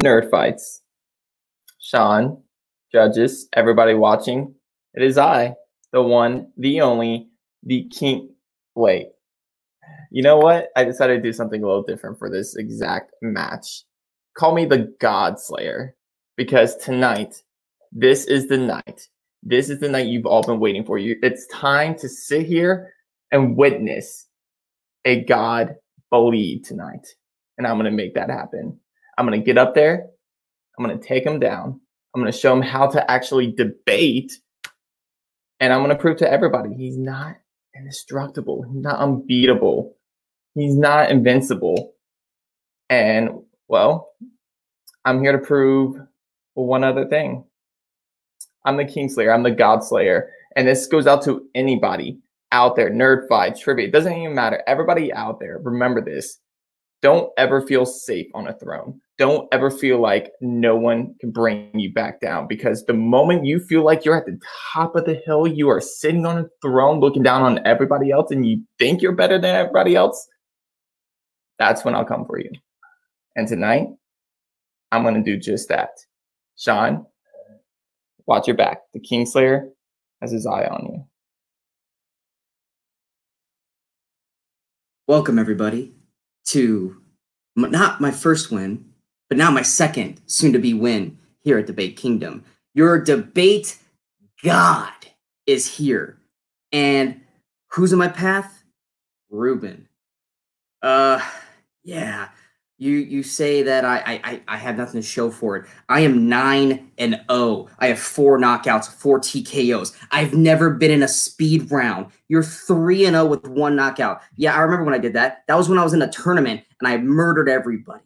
Nerd Fights. Sean, judges, everybody watching, it is I, the one, the only, the king. Wait, you know what? I decided to do something a little different for this exact match. Call me the God Slayer, because tonight, this is the night. This is the night you've all been waiting for. It's time to sit here and witness a God bleed tonight. And I'm going to make that happen. I'm going to get up there. I'm going to take him down. I'm going to show him how to actually debate. And I'm going to prove to everybody he's not indestructible. He's not unbeatable. He's not invincible. And, well, I'm here to prove one other thing. I'm the King Slayer. I'm the God Slayer. And this goes out to anybody out there. Nerd Fight, Trivia. It doesn't even matter. Everybody out there, remember this. Don't ever feel safe on a throne. Don't ever feel like no one can bring you back down, because the moment you feel like you're at the top of the hill, you are sitting on a throne looking down on everybody else, and you think you're better than everybody else, that's when I'll come for you. And tonight, I'm going to do just that. Sean, watch your back. The Kingslayer has his eye on you. Welcome, everybody, to not my first win, but now my second soon-to-be win here at Debate Kingdom. Your debate God is here. And who's in my path? Ruben. Yeah. You say that I have nothing to show for it. I am 9-0. I have 4 knockouts, 4 TKOs. I've never been in a speed round. You're 3-0 with 1 knockout. Yeah, I remember when I did that. That was when I was in a tournament and I murdered everybody.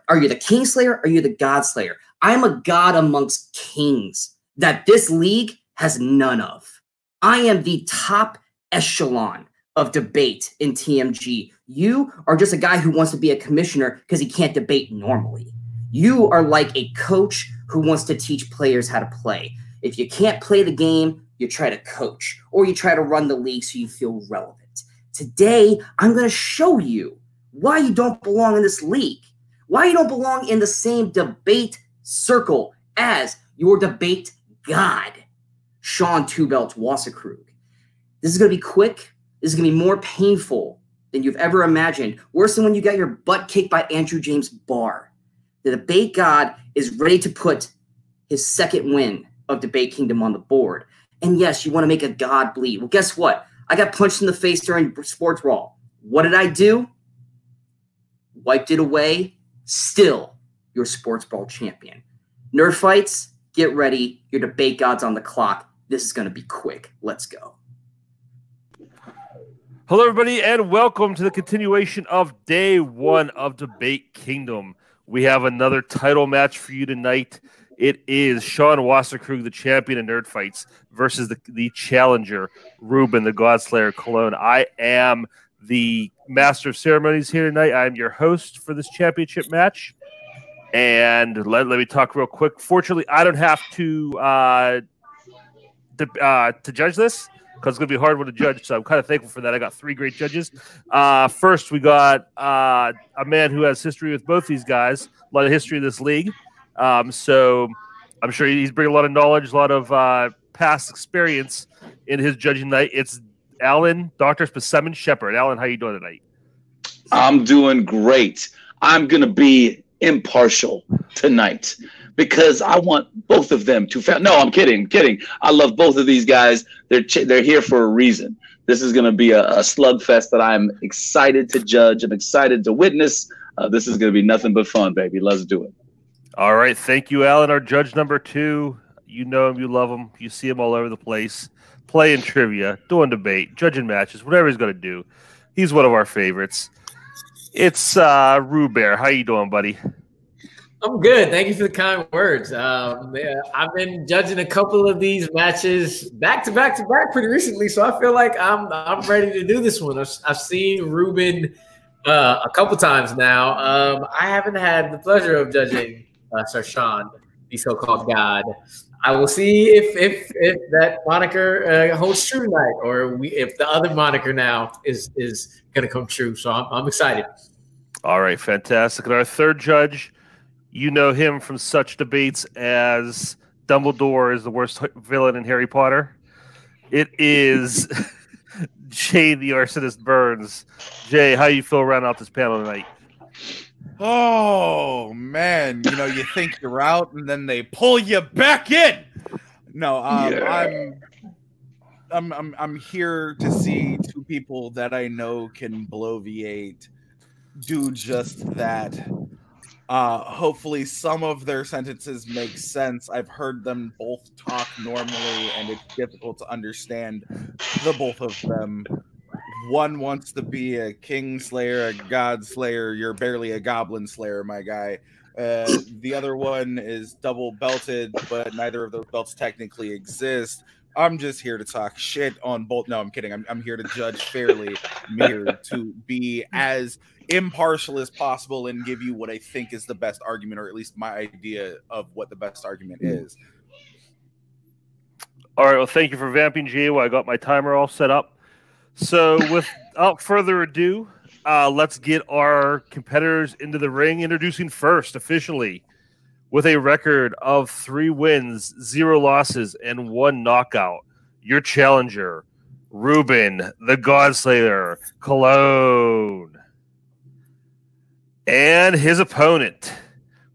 Are you the King Slayer or are you the God Slayer? I'm a god amongst kings that this league has none of. I am the top echelon of debate in TMG. You are just a guy who wants to be a commissioner because he can't debate normally. You are like a coach who wants to teach players how to play. If you can't play the game, you try to coach, or you try to run the league so you feel relevant. Today, I'm going to show you why you don't belong in this league, why you don't belong in the same debate circle as your debate god, Sean Two Belts Wasserkrug. This is going to be quick. This is going to be more painful than you've ever imagined. Worse than when you got your butt kicked by Andrew James Barr. The debate god is ready to put his second win of Debate Kingdom on the board. And yes, you want to make a god bleed. Well, guess what? I got punched in the face during Sports Brawl. What did I do? Wiped it away. Still your Sports Brawl champion. Nerd Fights, get ready. Your debate god's on the clock. This is going to be quick. Let's go. Hello, everybody, and welcome to the continuation of Day 1 of Debate Kingdom. We have another title match for you tonight. It is Sean Wasserkrug, the champion of Nerd Fights, versus the challenger, Ruben, the Godslayer Colon. I am the master of ceremonies here tonight. I'm your host for this championship match. And let me talk real quick. Fortunately, I don't have to judge this, because it's going to be a hard one to judge, so I'm kind of thankful for that. I got 3 great judges. First, we got a man who has history with both these guys, a lot of history in this league. So I'm sure he's bringing a lot of knowledge, a lot of past experience in his judging night. It's Alan, Dr. Specimen Shepherd. Alan, how you doing tonight? I'm doing great. I'm going to be impartial tonight, because I want both of them to No, I'm kidding. I love both of these guys. They're here for a reason. This is going to be a slugfest that I'm excited to judge. I'm excited to witness. This is going to be nothing but fun, baby. Let's do it. All right. Thank you, Alan. Our judge number 2. You know him. You love him. You see him all over the place. Playing trivia, doing debate, judging matches, whatever he's going to do. He's one of our favorites. It's Ruben. How you doing, buddy? I'm good. Thank you for the kind words. Yeah, I've been judging a couple of these matches back to back pretty recently, so I feel like I'm ready to do this one. I've seen Ruben a couple times now. I haven't had the pleasure of judging Sir Sean, the so-called God. I will see if that moniker holds true tonight, or if the other moniker now is going to come true. So I'm excited. All right, fantastic. And our third judge, You know him from such debates as Dumbledore is the worst villain in Harry Potter. It is Jay the Arsonist Burns. Jay, how you feel rounding out this panel tonight? Oh man, you know, you think you're out and then they pull you back in. No, I'm here to see two people that I know can bloviate do just that. Hopefully some of their sentences make sense. I've heard them both talk normally and it's difficult to understand the both of them. One wants to be a king slayer, a god slayer. You're barely a goblin slayer, my guy. The other one is double belted, but neither of those belts technically exist. I'm just here to talk shit on both. No, I'm kidding. I'm here to judge fairly. I'm here to be as impartial as possible and give you what I think is the best argument, or at least my idea of what the best argument is. All right. Well, thank you for vamping, Jay. Well, I got my timer all set up. So without further ado, let's get our competitors into the ring. Introducing first, officially, with a record of 3 wins, 0 losses, and 1 knockout, your challenger, Ruben the Godslayer Colon. And his opponent,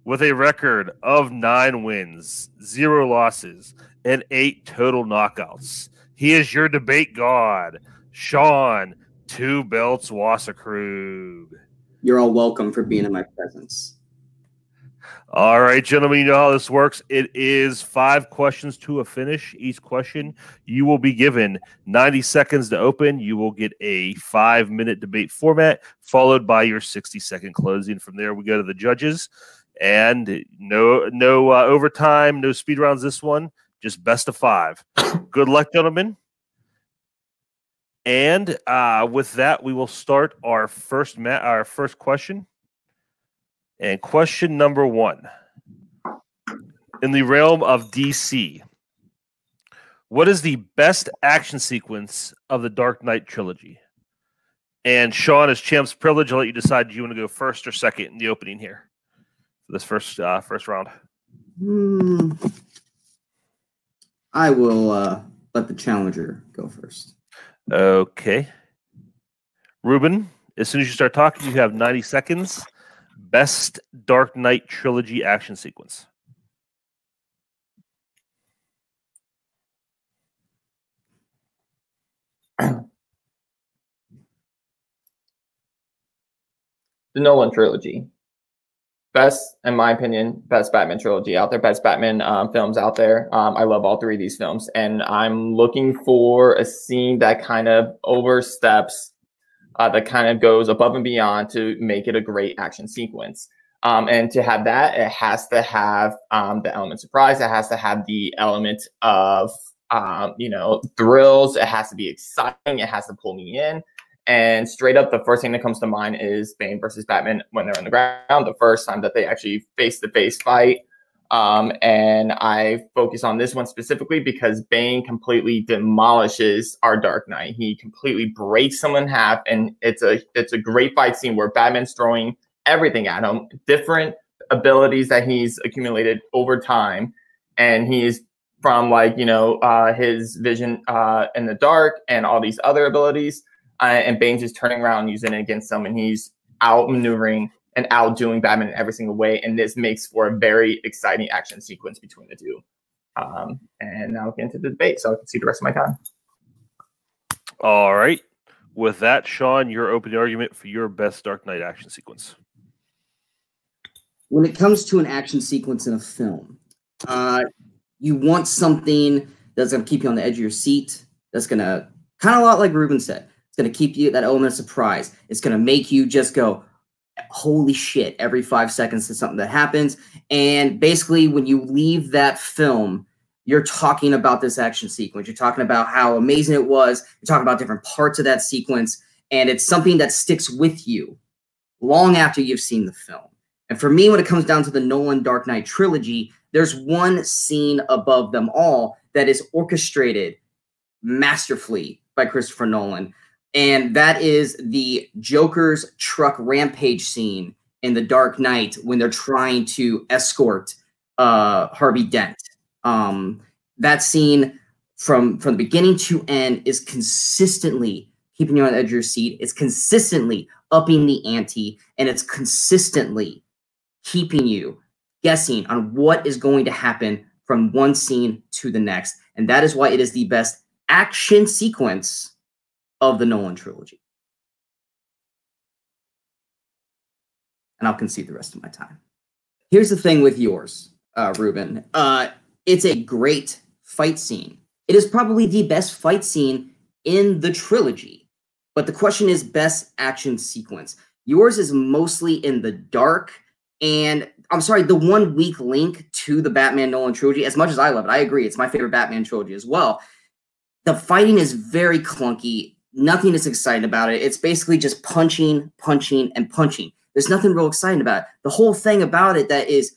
with a record of 9 wins, 0 losses, and 8 total knockouts. He is your debate god, Sean 2 Belts Wasserkrug. You're all welcome for being in my presence. All right, gentlemen, you know how this works. It is 5 questions to a finish. Each question, you will be given 90 seconds to open. You will get a 5-minute debate format, followed by your 60-second closing. From there, we go to the judges. And no overtime, no speed rounds this one. Just best of 5. Good luck, gentlemen. And with that, we will start our first question. And question number 1. In the realm of DC, what is the best action sequence of the Dark Knight trilogy? And Sean, as champ's privilege, I'll let you decide. Do you want to go first or second in the opening here for this first round? I will let the challenger go first. Okay. Ruben, as soon as you start talking, you have 90 seconds. Best Dark Knight trilogy action sequence. The Nolan trilogy. Best, in my opinion, best Batman trilogy out there, best Batman films out there. I love all 3 of these films, and I'm looking for a scene that kind of oversteps, that kind of goes above and beyond to make it a great action sequence. And to have that, it has to have the element of surprise. It has to have the element of, thrills. It has to be exciting. It has to pull me in. And straight up, the first thing that comes to mind is Bane versus Batman when they're on the ground, the first time that they actually face-to-face fight. And I focus on this one specifically because Bane completely demolishes our Dark Knight. He completely breaks him in half, and it's a great fight scene where Batman's throwing everything at him, different abilities that he's accumulated over time, and he's from his vision in the dark and all these other abilities, and Bane's just turning around and using it against him, and he's outmaneuvering and outdoing Batman in every single way, and this makes for a very exciting action sequence between the two. And now we'll get into the debate, so I can see the rest of my time. All right. With that, Sean, your opening argument for your best Dark Knight action sequence. When it comes to an action sequence in a film, you want something that's going to keep you on the edge of your seat, that's going to, kind of a lot like Ruben said, it's going to keep you that element of surprise. It's going to make you just go, holy shit, every 5 seconds to something that happens. And basically, when you leave that film, you're talking about this action sequence. You're talking about how amazing it was. You're talking about different parts of that sequence. And it's something that sticks with you long after you've seen the film. And for me, when it comes down to the Nolan Dark Knight trilogy, there's one scene above them all that is orchestrated masterfully by Christopher Nolan. And that is the Joker's truck rampage scene in The Dark Knight when they're trying to escort Harvey Dent. That scene from the beginning to end is consistently keeping you on the edge of your seat. It's consistently upping the ante, and it's consistently keeping you guessing on what is going to happen from one scene to the next. And that is why it is the best action sequence of the Nolan trilogy. And I'll concede the rest of my time. Here's the thing with yours, Ruben. It's a great fight scene. It is probably the best fight scene in the trilogy. But the question is best action sequence. Yours is mostly in the dark. And I'm sorry, the one weak link to the Batman Nolan trilogy, as much as I love it, I agree, it's my favorite Batman trilogy as well. The fighting is very clunky. Nothing is exciting about it. It's basically just punching, punching, and punching. There's nothing real exciting about it. The whole thing about it that is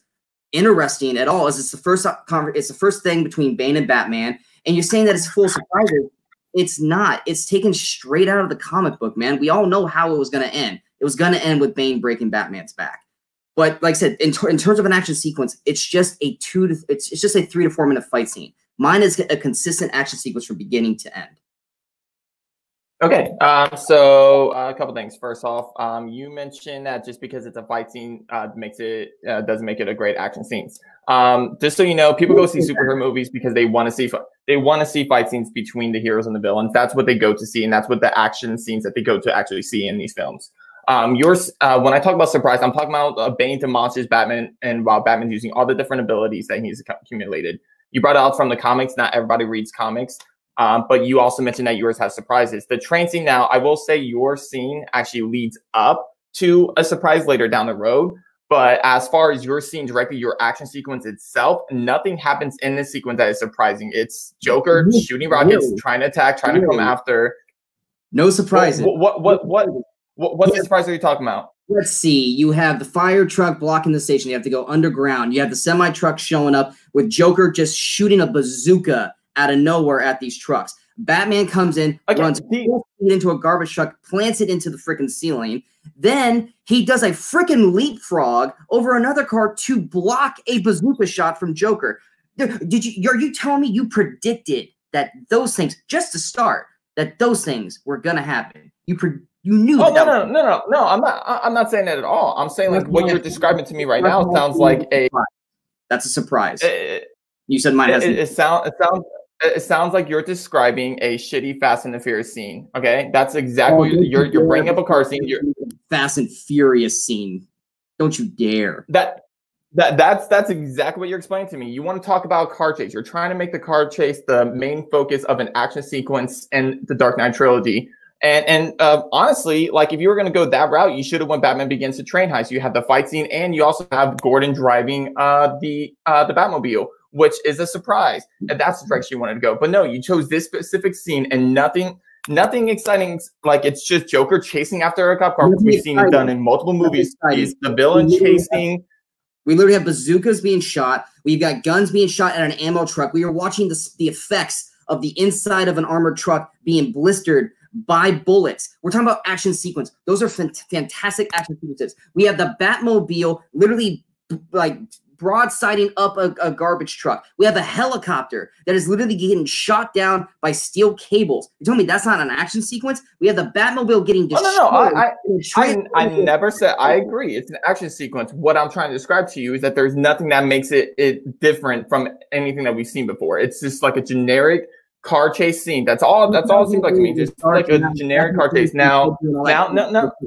interesting at all is it's the first thing between Bane and Batman, and you're saying that it's full of surprises. It's not. It's taken straight out of the comic book, man. We all know how it was going to end. It was going to end with Bane breaking Batman's back. But like I said, in terms of an action sequence, it's just a 3 to 4 minute fight scene. Mine is a consistent action sequence from beginning to end. Okay, so a couple things. First off, you mentioned that just because it's a fight scene doesn't make it a great action scene. Just so you know, people go see superhero movies because they want to see fight scenes between the heroes and the villains. That's what they go to see, and that's what the action scenes that they go to actually see in these films. Yours, when I talk about surprise, I'm talking about Bane demolishes Batman, and while Batman's using all the different abilities that he's accumulated. You brought it out from the comics. Not everybody reads comics. But you also mentioned that yours has surprises. The train scene now, I will say your scene actually leads up to a surprise later down the road. But as far as your scene directly, your action sequence itself, nothing happens in this sequence that is surprising. It's Joker shooting rockets, trying to attack, trying to come after. No surprises. What surprise are you talking about? Let's see. You have the fire truck blocking the station. You have to go underground. You have the semi truck showing up with Joker just shooting a bazooka out of nowhere at these trucks. Batman comes in, runs full speed into a garbage truck, plants it into the freaking ceiling. Then he does a freaking leapfrog over another car to block a bazooka shot from Joker. Are you telling me you predicted that those things, just to start, that those things were gonna happen? You knew. Oh, no. I'm not saying that at all. I'm saying like what you're describing to me right now sounds like a. That's a surprise. You said mine has. It sounds like you're describing a shitty Fast and the Furious scene. Okay, that's exactly you're bringing up a car scene. Fast and Furious scene. Don't you dare. That's exactly what you're explaining to me. You want to talk about car chase. You're trying to make the car chase the main focus of an action sequence in the Dark Knight trilogy. And honestly, like if you were going to go that route, you should have when Batman Begins to train heist. You have the fight scene, and you also have Gordon driving the Batmobile, which is a surprise. And that's the direction you wanted to go. But no, you chose this specific scene and nothing exciting. Like it's just Joker chasing after a cop car, which we've seen it done in multiple movies. Is the villain chasing. We literally have bazookas being shot. We've got guns being shot at an ammo truck. We are watching the effects of the inside of an armored truck being blistered by bullets. We're talking about action sequence. Those are fantastic action sequences. We have the Batmobile literally like broadsiding up a garbage truck. We have a helicopter that is literally getting shot down by steel cables. You told me that's not an action sequence? We have the Batmobile getting destroyed. I never said I agree. It's an action sequence. What I'm trying to describe to you is that there's nothing that makes it different from anything that we've seen before. It's just like a generic car chase scene. That's all it seems like to me. Just like a generic car chase. Now,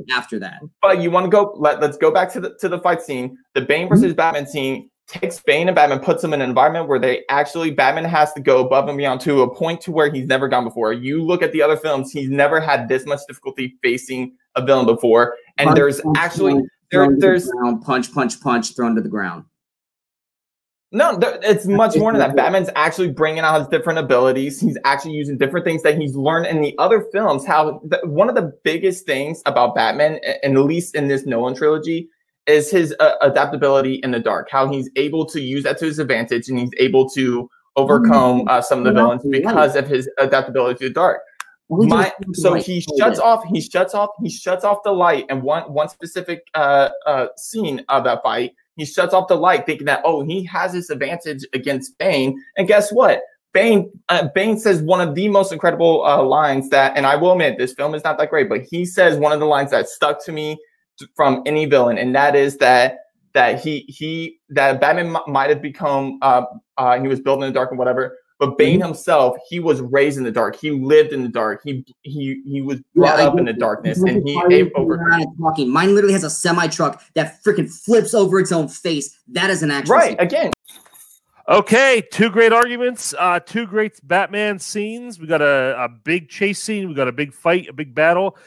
after that. But you want to go? Let's go back to the fight scene. The Bane versus Batman scene takes Bane and Batman, puts them in an environment where Batman has to go above and beyond to a point to where he's never gone before. You look at the other films; he's never had this much difficulty facing a villain before. And there's punch, thrown to the ground. No, it's much more than that. Batman's actually bringing out his different abilities. He's actually using different things that he's learned in the other films. One of the biggest things about Batman, and at least in this Nolan trilogy, is his adaptability in the dark. How he's able to use that to his advantage, and he's able to overcome some of the villains because of his adaptability to the dark. So he shuts off the light, and one specific scene of that fight, he shuts off the light, thinking that he has this advantage against Bane. And guess what? Bane says one of the most incredible lines that, and I will admit this film is not that great, but he says one of the lines that stuck to me from any villain, and that is that Batman might have become he was built in the dark and whatever. But Bane himself, he was raised in the dark. He lived in the dark. He was brought up in the darkness, and he ate over. Mine literally has a semi truck that freaking flips over its own face. That is an action. Right again. Okay, two great arguments, two great Batman scenes. We got a big chase scene. We got a big fight, a big battle.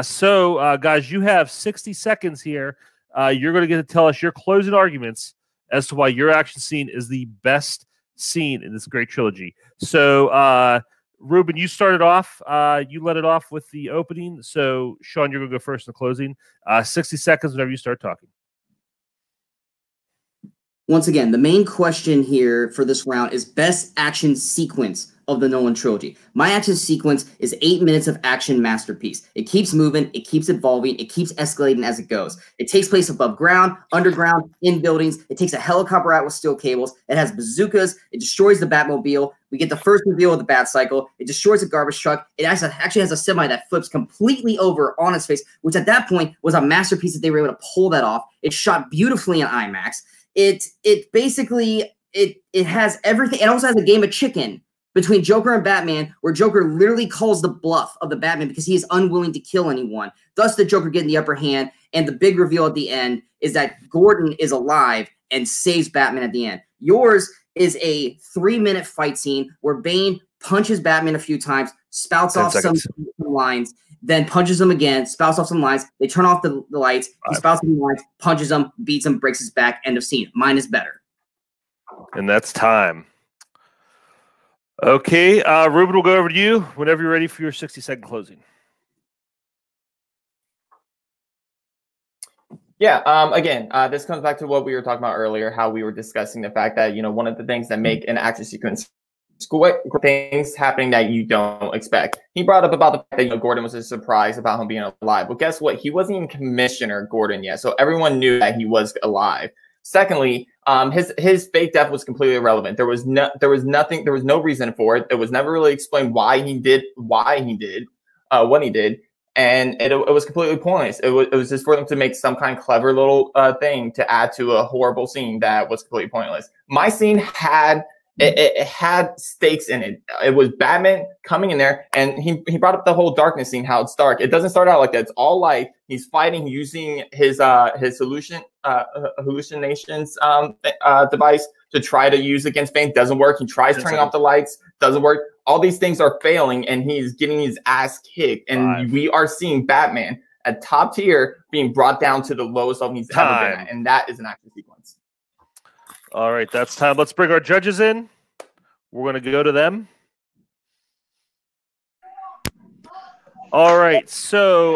So, guys, you have 60 seconds here. You're going to get to tell us your closing arguments as to why your action scene is the best scene in this great trilogy. So, Ruben, you started off. You let it off with the opening. So, Sean, you're going to go first in the closing. 60 seconds whenever you start talking. Once again, the main question here for this round is best action sequence of the Nolan trilogy. My action sequence is 8 minutes of action masterpiece. It keeps moving, it keeps evolving, it keeps escalating as it goes. It takes place above ground, underground, in buildings. It takes a helicopter out with steel cables. It has bazookas. It destroys the Batmobile. We get the first reveal of the Bat Cycle. It destroys a garbage truck. It actually has a semi that flips completely over on its face, which at that point was a masterpiece that they were able to pull that off. It's shot beautifully in IMAX. It basically has everything. It also has a game of chicken between Joker and Batman, where Joker literally calls the bluff of the Batman because he is unwilling to kill anyone. Thus, the Joker getting the upper hand. And the big reveal at the end is that Gordon is alive and saves Batman at the end. Yours is a 3-minute fight scene where Bane punches Batman a few times, spouts off some lines, then punches him again, spouts off some lines. They turn off the lights. He spouts some lines, punches him, beats him, breaks his back. End of scene. Mine is better. And that's time. Okay, Ruben, we'll go over to you whenever you're ready for your 60-second closing. Yeah, again, this comes back to what we were talking about earlier, how we were discussing the fact that, one of the things that make an action sequence things happening that you don't expect. He brought up about the fact that Gordon was a surprise about him being alive. Well, guess what? He wasn't even Commissioner Gordon yet, so everyone knew that he was alive. Secondly, his fake death was completely irrelevant. There was no reason for it. It was never really explained why he did what he did, and it was completely pointless. It was just for them to make some kind of clever little thing to add to a horrible scene that was completely pointless. My scene had stakes in it. It was Batman coming in there, and he brought up the whole darkness scene, how it's dark. It doesn't start out like that. It's all light. He's fighting using his hallucinations device to try to use against Bane. Doesn't work. He tries turning off the lights. Doesn't work. All these things are failing, and he's getting his ass kicked. And we are seeing Batman at top tier being brought down to the lowest level he's ever been at, and that is an action sequence. All right, that's time. Let's bring our judges in. We're going to go to them. All right, so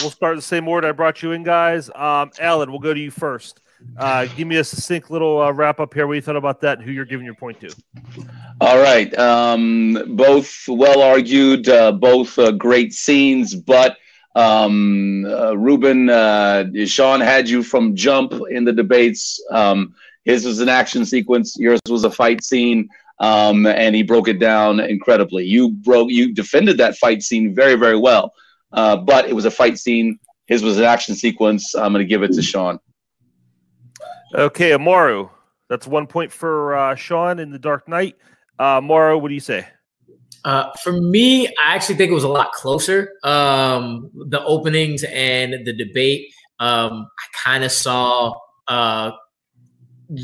we'll start the same order I brought you in, guys. Alan, we'll go to you first. Give me a succinct little wrap-up here. What you thought about that and who you're giving your point to. All right. Both well-argued, both great scenes, but Ruben, Sean had you from jump in the debates. His was an action sequence. Yours was a fight scene, and he broke it down incredibly. You defended that fight scene very, very well, but it was a fight scene. His was an action sequence. I'm going to give it to Sean. Okay, Amaru. That's 1 point for Sean in The Dark Knight. Amaru, what do you say? For me, I actually think it was a lot closer. The openings and the debate, I kind of saw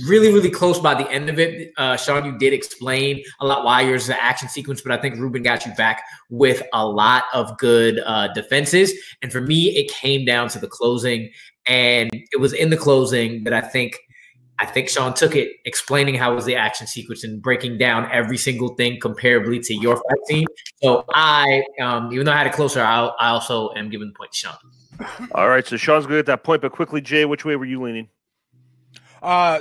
really, really close by the end of it. Sean, you did explain a lot why yours is an action sequence, but I think Ruben got you back with a lot of good defenses. And for me, it came down to the closing, and it was in the closing that I think Sean took it, explaining how it was the action sequence and breaking down every single thing comparably to your fight scene. So I, even though I had it closer, I also am giving the point to Sean. All right, so Sean's going to get that point, but quickly, Jay, which way were you leaning?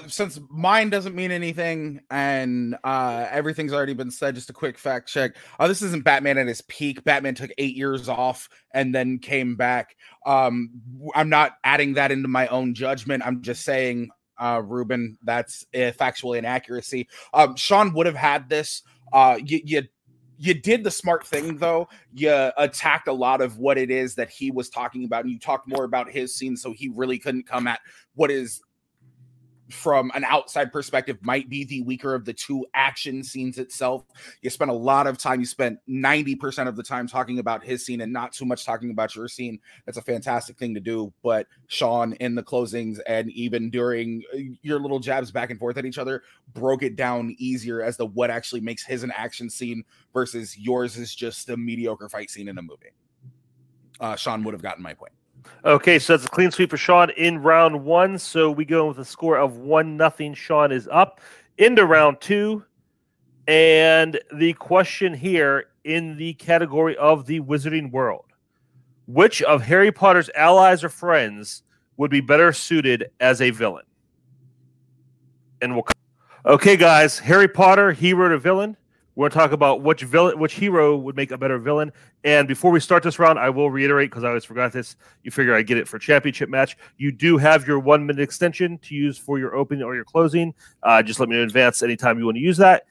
Since mine doesn't mean anything and everything's already been said, just a quick fact check. This isn't Batman at his peak. Batman took 8 years off and then came back. I'm not adding that into my own judgment. I'm just saying, Ruben, that's factually inaccuracy. Sean would have had this. You did the smart thing, though. You attacked a lot of what it is that he was talking about, and you talked more about his scene, so he really couldn't come at what is, from an outside perspective, might be the weaker of the two action scenes itself. You spent a lot of time, you spent 90% of the time talking about his scene and not too much talking about your scene. That's a fantastic thing to do. But Sean, in the closings and even during your little jabs back and forth at each other, broke it down easier as to what actually makes his an action scene versus yours is just a mediocre fight scene in a movie. Sean would have gotten my point. Okay, so that's a clean sweep for Sean in round 1. So we go with a score of 1-0. Sean is up into round 2. And the question here in the category of the Wizarding World: which of Harry Potter's allies or friends would be better suited as a villain? And okay, guys, Harry Potter, hero to villain. We're going to talk about which hero would make a better villain. And before we start this round, I will reiterate, because I always forgot this, you figure I get it for championship match. You do have your 1-minute extension to use for your opening or your closing. Just let me know in advance anytime you want to use that.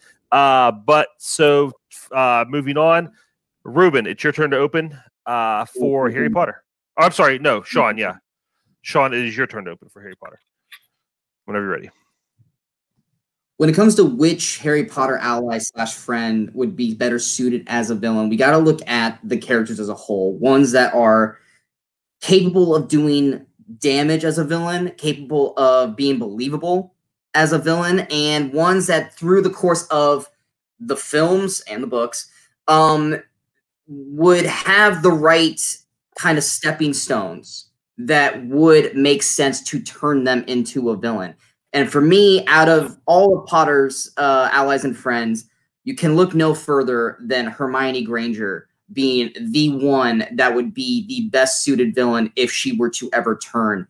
Moving on, Ruben, it's your turn to open for Harry Potter. Oh, I'm sorry, no, Sean, yeah. Sean, it is your turn to open for Harry Potter. Whenever you're ready. When it comes to which Harry Potter ally / friend would be better suited as a villain, we got to look at the characters as a whole. Ones that are capable of doing damage as a villain, capable of being believable as a villain, and ones that through the course of the films and the books would have the right kind of stepping stones that would make sense to turn them into a villain. And for me, out of all of Potter's allies and friends, you can look no further than Hermione Granger being the one that would be the best suited villain if she were to ever turn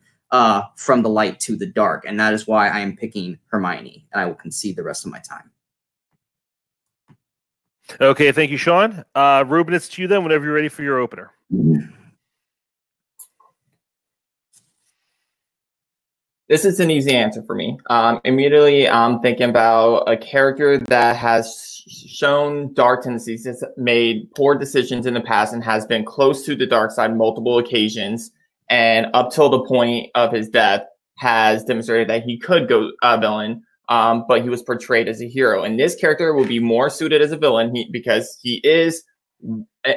from the light to the dark. And that is why I am picking Hermione, and I will concede the rest of my time. Okay, thank you, Sean. Ruben, it's to you then whenever you're ready for your opener. This is an easy answer for me. Immediately, I'm thinking about a character that has shown dark tendencies, has made poor decisions in the past, and has been close to the dark side multiple occasions, and up till the point of his death has demonstrated that he could go villain, but he was portrayed as a hero. And this character will be more suited as a villain because he is,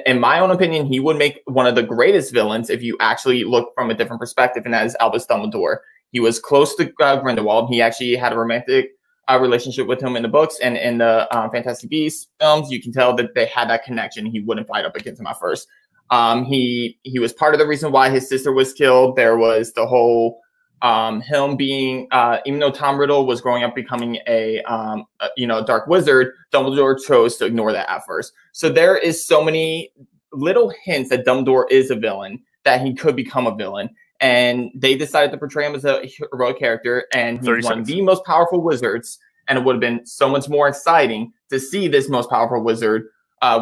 in my own opinion, he would make one of the greatest villains if you actually look from a different perspective, and that is Albus Dumbledore. He was close to Grindelwald. He actually had a romantic relationship with him in the books, and in the Fantastic Beasts films, you can tell that they had that connection. He wouldn't fight up against him at first. He was part of the reason why his sister was killed. There was the whole him being, even though Tom Riddle was growing up becoming a dark wizard, Dumbledore chose to ignore that at first. So there is so many little hints that Dumbledore is a villain, that he could become a villain. And they decided to portray him as a heroic character, and he's one of the most powerful wizards. And it would have been so much more exciting to see this most powerful wizard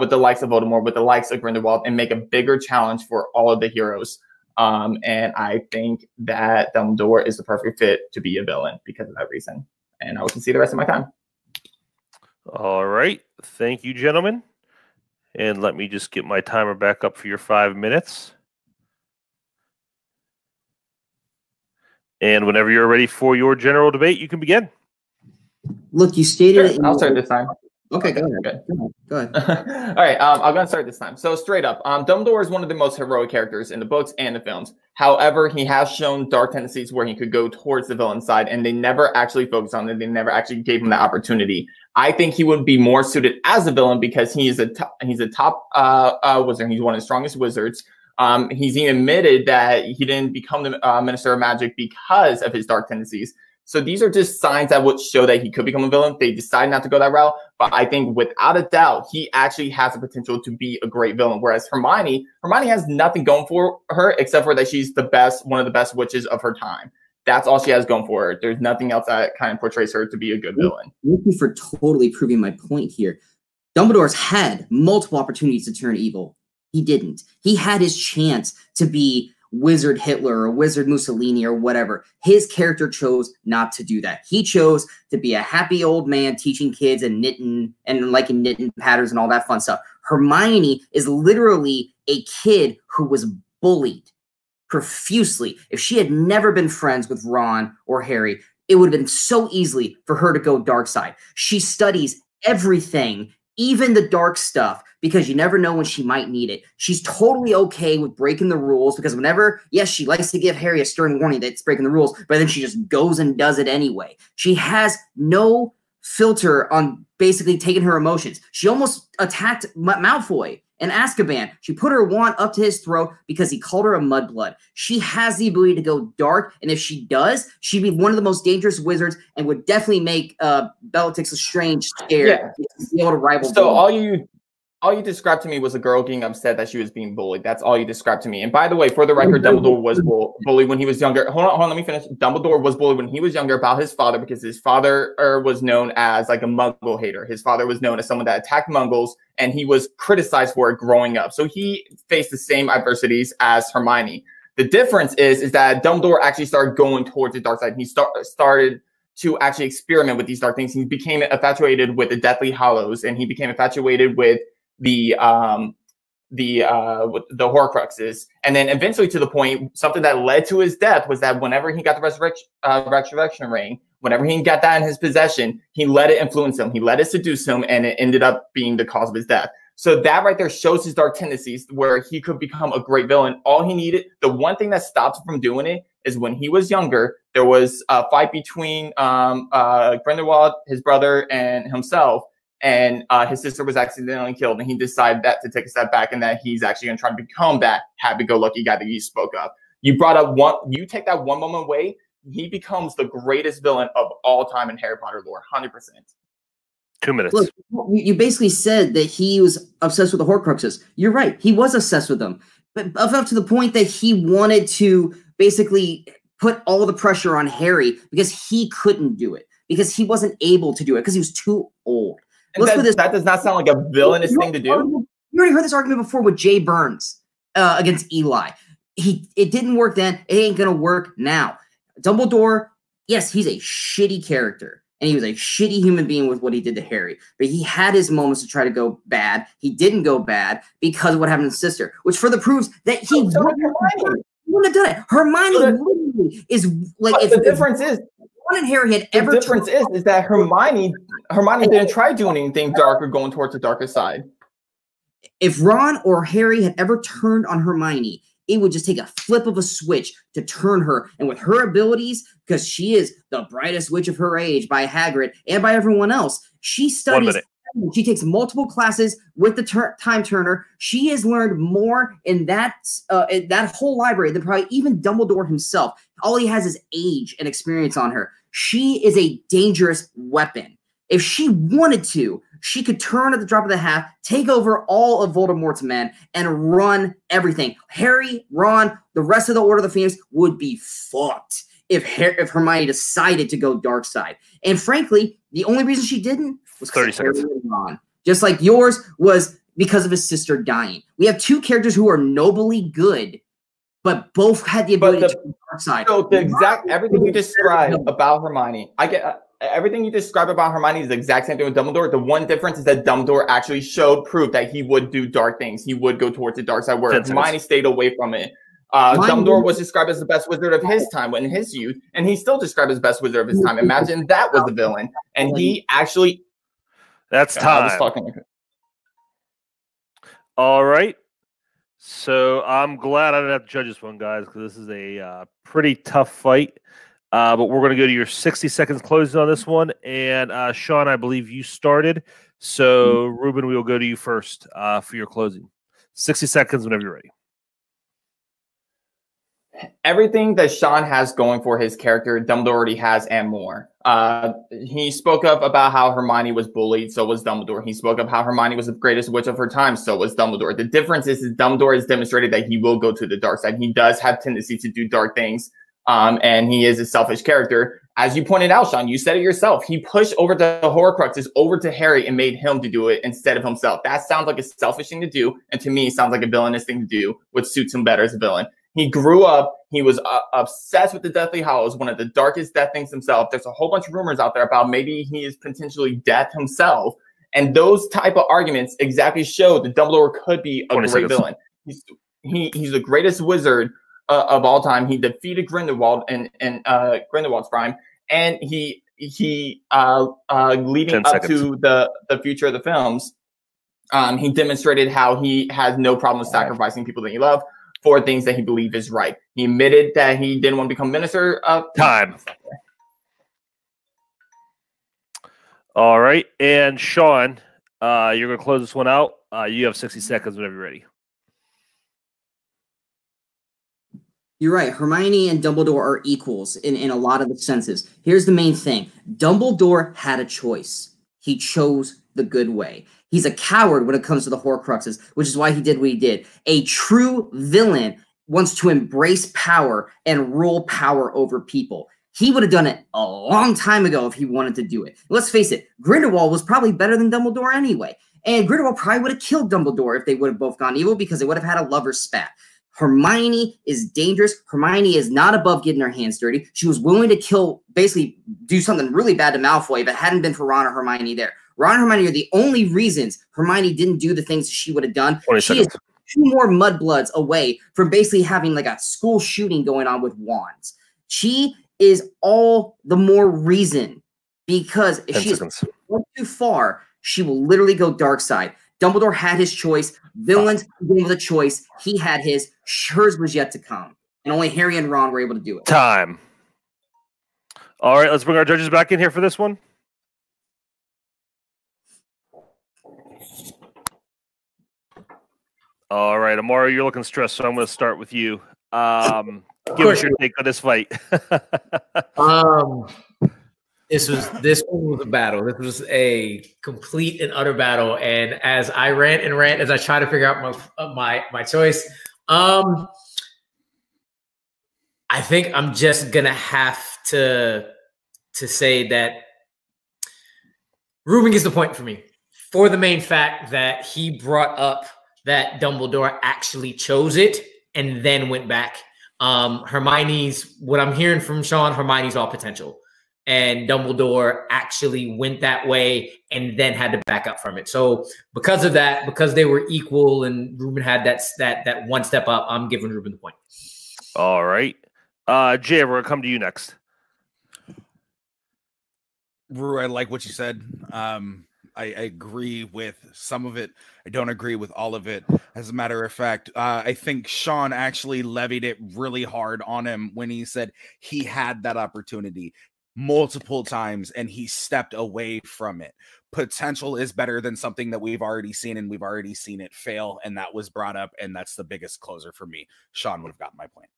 with the likes of Voldemort, with the likes of Grindelwald, and make a bigger challenge for all of the heroes. And I think that Dumbledore is the perfect fit to be a villain because of that reason. And I will concede the rest of my time. All right. Thank you, gentlemen. And let me just get my timer back up for your 5 minutes. And whenever you're ready for your general debate, you can begin. Look, you stated it. I'll start this time. Okay, go ahead. Go ahead. All right, I'm going to start this time. So straight up, Dumbledore is one of the most heroic characters in the books and the films. However, he has shown dark tendencies where he could go towards the villain side, and they never actually focused on it. They never actually gave him the opportunity. I think he would be more suited as a villain because he's a top wizard. He's one of the strongest wizards. He's even admitted that he didn't become the Minister of Magic because of his dark tendencies. So these are just signs that would show that he could become a villain. They decided not to go that route. But I think without a doubt, he actually has the potential to be a great villain. Whereas Hermione has nothing going for her except for that she's one of the best witches of her time. That's all she has going for her. There's nothing else that kind of portrays her to be a good villain. Thank you for totally proving my point here. Dumbledore's had multiple opportunities to turn evil. He didn't. He had his chance to be Wizard Hitler or Wizard Mussolini or whatever. His character chose not to do that. He chose to be a happy old man teaching kids and knitting and liking knitting patterns and all that fun stuff. Hermione is literally a kid who was bullied profusely. If she had never been friends with Ron or Harry, it would have been so easily for her to go dark side. She studies everything, even the dark stuff, because you never know when she might need it. She's totally okay with breaking the rules because whenever, yes, she likes to give Harry a stern warning that it's breaking the rules, but then she just goes and does it anyway. She has no filter on basically taking her emotions. She almost attacked Malfoy in Azkaban. She put her wand up to his throat because he called her a mudblood. She has the ability to go dark, and if she does, she'd be one of the most dangerous wizards and would definitely make Bellatrix Lestrange scared. Yeah. Be able to rival. So all you described to me was a girl getting upset that she was being bullied. That's all you described to me. And by the way, for the record, Dumbledore was bullied when he was younger. Hold on, let me finish. Dumbledore was bullied when he was younger about his father because his father was known as like a Muggle hater. His father was known as someone that attacked Muggles, and he was criticized for it growing up. So he faced the same adversities as Hermione. The difference is that Dumbledore actually started going towards the dark side. He started to actually experiment with these dark things. He became infatuated with the Deathly Hallows, and he became infatuated with the Horcruxes, and then eventually to the point, something that led to his death was that whenever he got the resurrection ring, whenever he got that in his possession, he let it influence him, he let it seduce him, and it ended up being the cause of his death. So that right there shows his dark tendencies, where he could become a great villain. All he needed, the one thing that stopped him from doing it, is when he was younger, there was a fight between Grindelwald, his brother, and himself. And his sister was accidentally killed, and he decided that to take a step back and that he's actually going to try to become that happy-go-lucky guy that you spoke of. You brought up you take that one moment away, he becomes the greatest villain of all time in Harry Potter lore, 100%. 2 minutes. Look, you basically said that he was obsessed with the Horcruxes. You're right. He was obsessed with them, but up to the point that he wanted to basically put all the pressure on Harry because he couldn't do it, because he wasn't able to do it, because he was too old. That does not sound like a villainous thing to do. You already heard this argument before with Jay Burns against Eli. It didn't work then. It ain't going to work now. Dumbledore, yes, he's a shitty character, and he was a shitty human being with what he did to Harry. But he had his moments to try to go bad. He didn't go bad because of what happened to his sister, which further proves that he wouldn't have done it. Hermione is like... The difference is... Ron and Harry had ever... The difference is that Hermione didn't try doing anything dark or going towards the darker side. If Ron or Harry had ever turned on Hermione, it would just take a flip of a switch to turn her. And with her abilities, because she is the brightest witch of her age by Hagrid and by everyone else, she studies... She takes multiple classes with the Time Turner. She has learned more in that whole library than probably even Dumbledore himself. All he has is age and experience on her. She is a dangerous weapon. If she wanted to, she could turn at the drop of the hat, take over all of Voldemort's men, and run everything. Harry, Ron, the rest of the Order of the Phoenix would be fucked if Hermione decided to go dark side. And frankly, the only reason she didn't was 30 seconds. Ron. Just like yours was because of his sister dying. We have two characters who are nobly good, but both had the ability to go dark side. So everything you described about Hermione, I get everything you described about Hermione is the exact same thing with Dumbledore. The one difference is that Dumbledore actually showed proof that he would do dark things. He would go towards the dark side, where Hermione stayed away from it. Dumbledore was described as the best wizard of his time in his youth, and he's still described as the best wizard of his time. Imagine that was the villain, and he actually... That's time. All right. So I'm glad I didn't have to judge this one, guys, because this is a pretty tough fight. But we're going to go to your 60 seconds closing on this one. And Sean, I believe you started. So, Ruben, we will go to you first for your closing. 60 seconds whenever you're ready. Everything that Sean has going for his character, Dumbledore already has and more. He spoke up about how Hermione was bullied, so was Dumbledore. He spoke up how Hermione was the greatest witch of her time, so was Dumbledore. The difference is Dumbledore has demonstrated that he will go to the dark side. He does have tendency to do dark things. and he is a selfish character. As you pointed out, Sean, you said it yourself. He pushed over the Horcruxes over to Harry and made him to do it instead of himself. That sounds like a selfish thing to do, and to me, it sounds like a villainous thing to do, which suits him better as a villain. He grew up. He was obsessed with the Deathly Hallows, one of the darkest death things himself. There's a whole bunch of rumors out there about maybe he is potentially death himself, and those type of arguments exactly show that Dumbledore could be a great villain. He's the greatest wizard of all time. He defeated Grindelwald in Grindelwald's prime, and he leading up to the future of the films, he demonstrated how he has no problem with sacrificing people that he loves for things that he believes is right. He admitted that he didn't want to become minister of time. All right, and Sean, you're going to close this one out. You have 60 seconds whenever you're ready. You're right. Hermione and Dumbledore are equals in a lot of the senses. Here's the main thing. Dumbledore had a choice. He chose the good way. He's a coward when it comes to the Horcruxes, which is why he did what he did. A true villain wants to embrace power and rule power over people. He would have done it a long time ago if he wanted to do it. Let's face it, Grindelwald was probably better than Dumbledore anyway. And Grindelwald probably would have killed Dumbledore if they would have both gone evil because they would have had a lover's spat. Hermione is dangerous. Hermione is not above getting her hands dirty. She was willing to basically do something really bad to Malfoy if it hadn't been for Ron or Hermione there. Ron and Hermione are the only reasons Hermione didn't do the things she would have done. She is 2 more mudbloods away from basically having like a school shooting going on with wands. She is all the more reason because if she's going too far, she will literally go dark side. Dumbledore had his choice. Villains gave him the choice. He had his. Hers was yet to come. And only Harry and Ron were able to do it. Time. All right, let's bring our judges back in here for this one. All right, Amara, you're looking stressed, so I'm going to start with you. Give us your take on this fight. This one was a battle. This was a complete and utter battle. And as I rant and rant, as I try to figure out my choice, I think I'm just gonna have to say that Ruben gets the point for me for the main fact that he brought up that Dumbledore actually chose it and then went back. Hermione's, what I'm hearing from Sean, Hermione's all potential. And Dumbledore actually went that way and then had to back up from it. So because of that, because they were equal and Ruben had that one step up, I'm giving Ruben the point. All right. Jay, we're going to come to you next. Rue, I like what you said. I agree with some of it. I don't agree with all of it. As a matter of fact, I think Sean actually levied it really hard on him when he said he had that opportunity multiple times and he stepped away from it. Potential is better than something that we've already seen, and we've already seen it fail, and that was brought up, and that's the biggest closer for me. Sean would have gotten my point.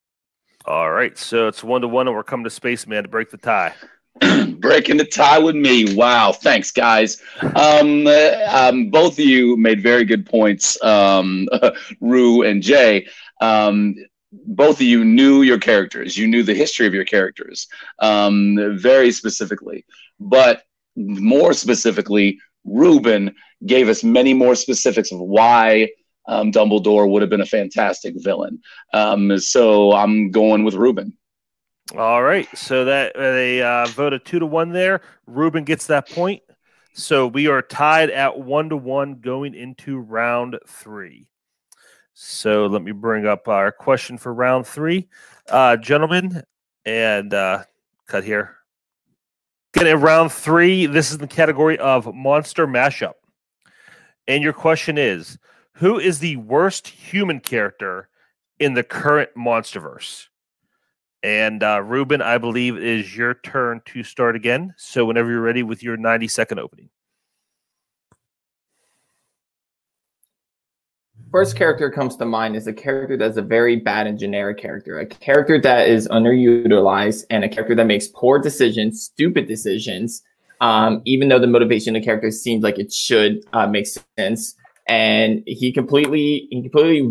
All right, so it's 1-1, and we're coming to Spaceman to break the tie. Breaking the tie with me. Wow. Thanks, guys. Both of you made very good points, Rue and Jay. Both of you knew your characters. You knew the history of your characters very specifically. But more specifically, Ruben gave us many more specifics of why Dumbledore would have been a fantastic villain. So I'm going with Ruben. All right, so that they voted 2-1 there. Ruben gets that point. So we are tied at 1-1 going into round 3. So let me bring up our question for round 3. Gentlemen, and cut here. Getting round 3, this is the category of monster mashup. And your question is, who is the worst human character in the current Monsterverse? And Ruben, I believe it is your turn to start again. So whenever you're ready with your 90-second opening. First character comes to mind is a character that's a very bad and generic character. A character that is underutilized and a character that makes poor decisions, stupid decisions, even though the motivation of the character seems like it should make sense. And he completely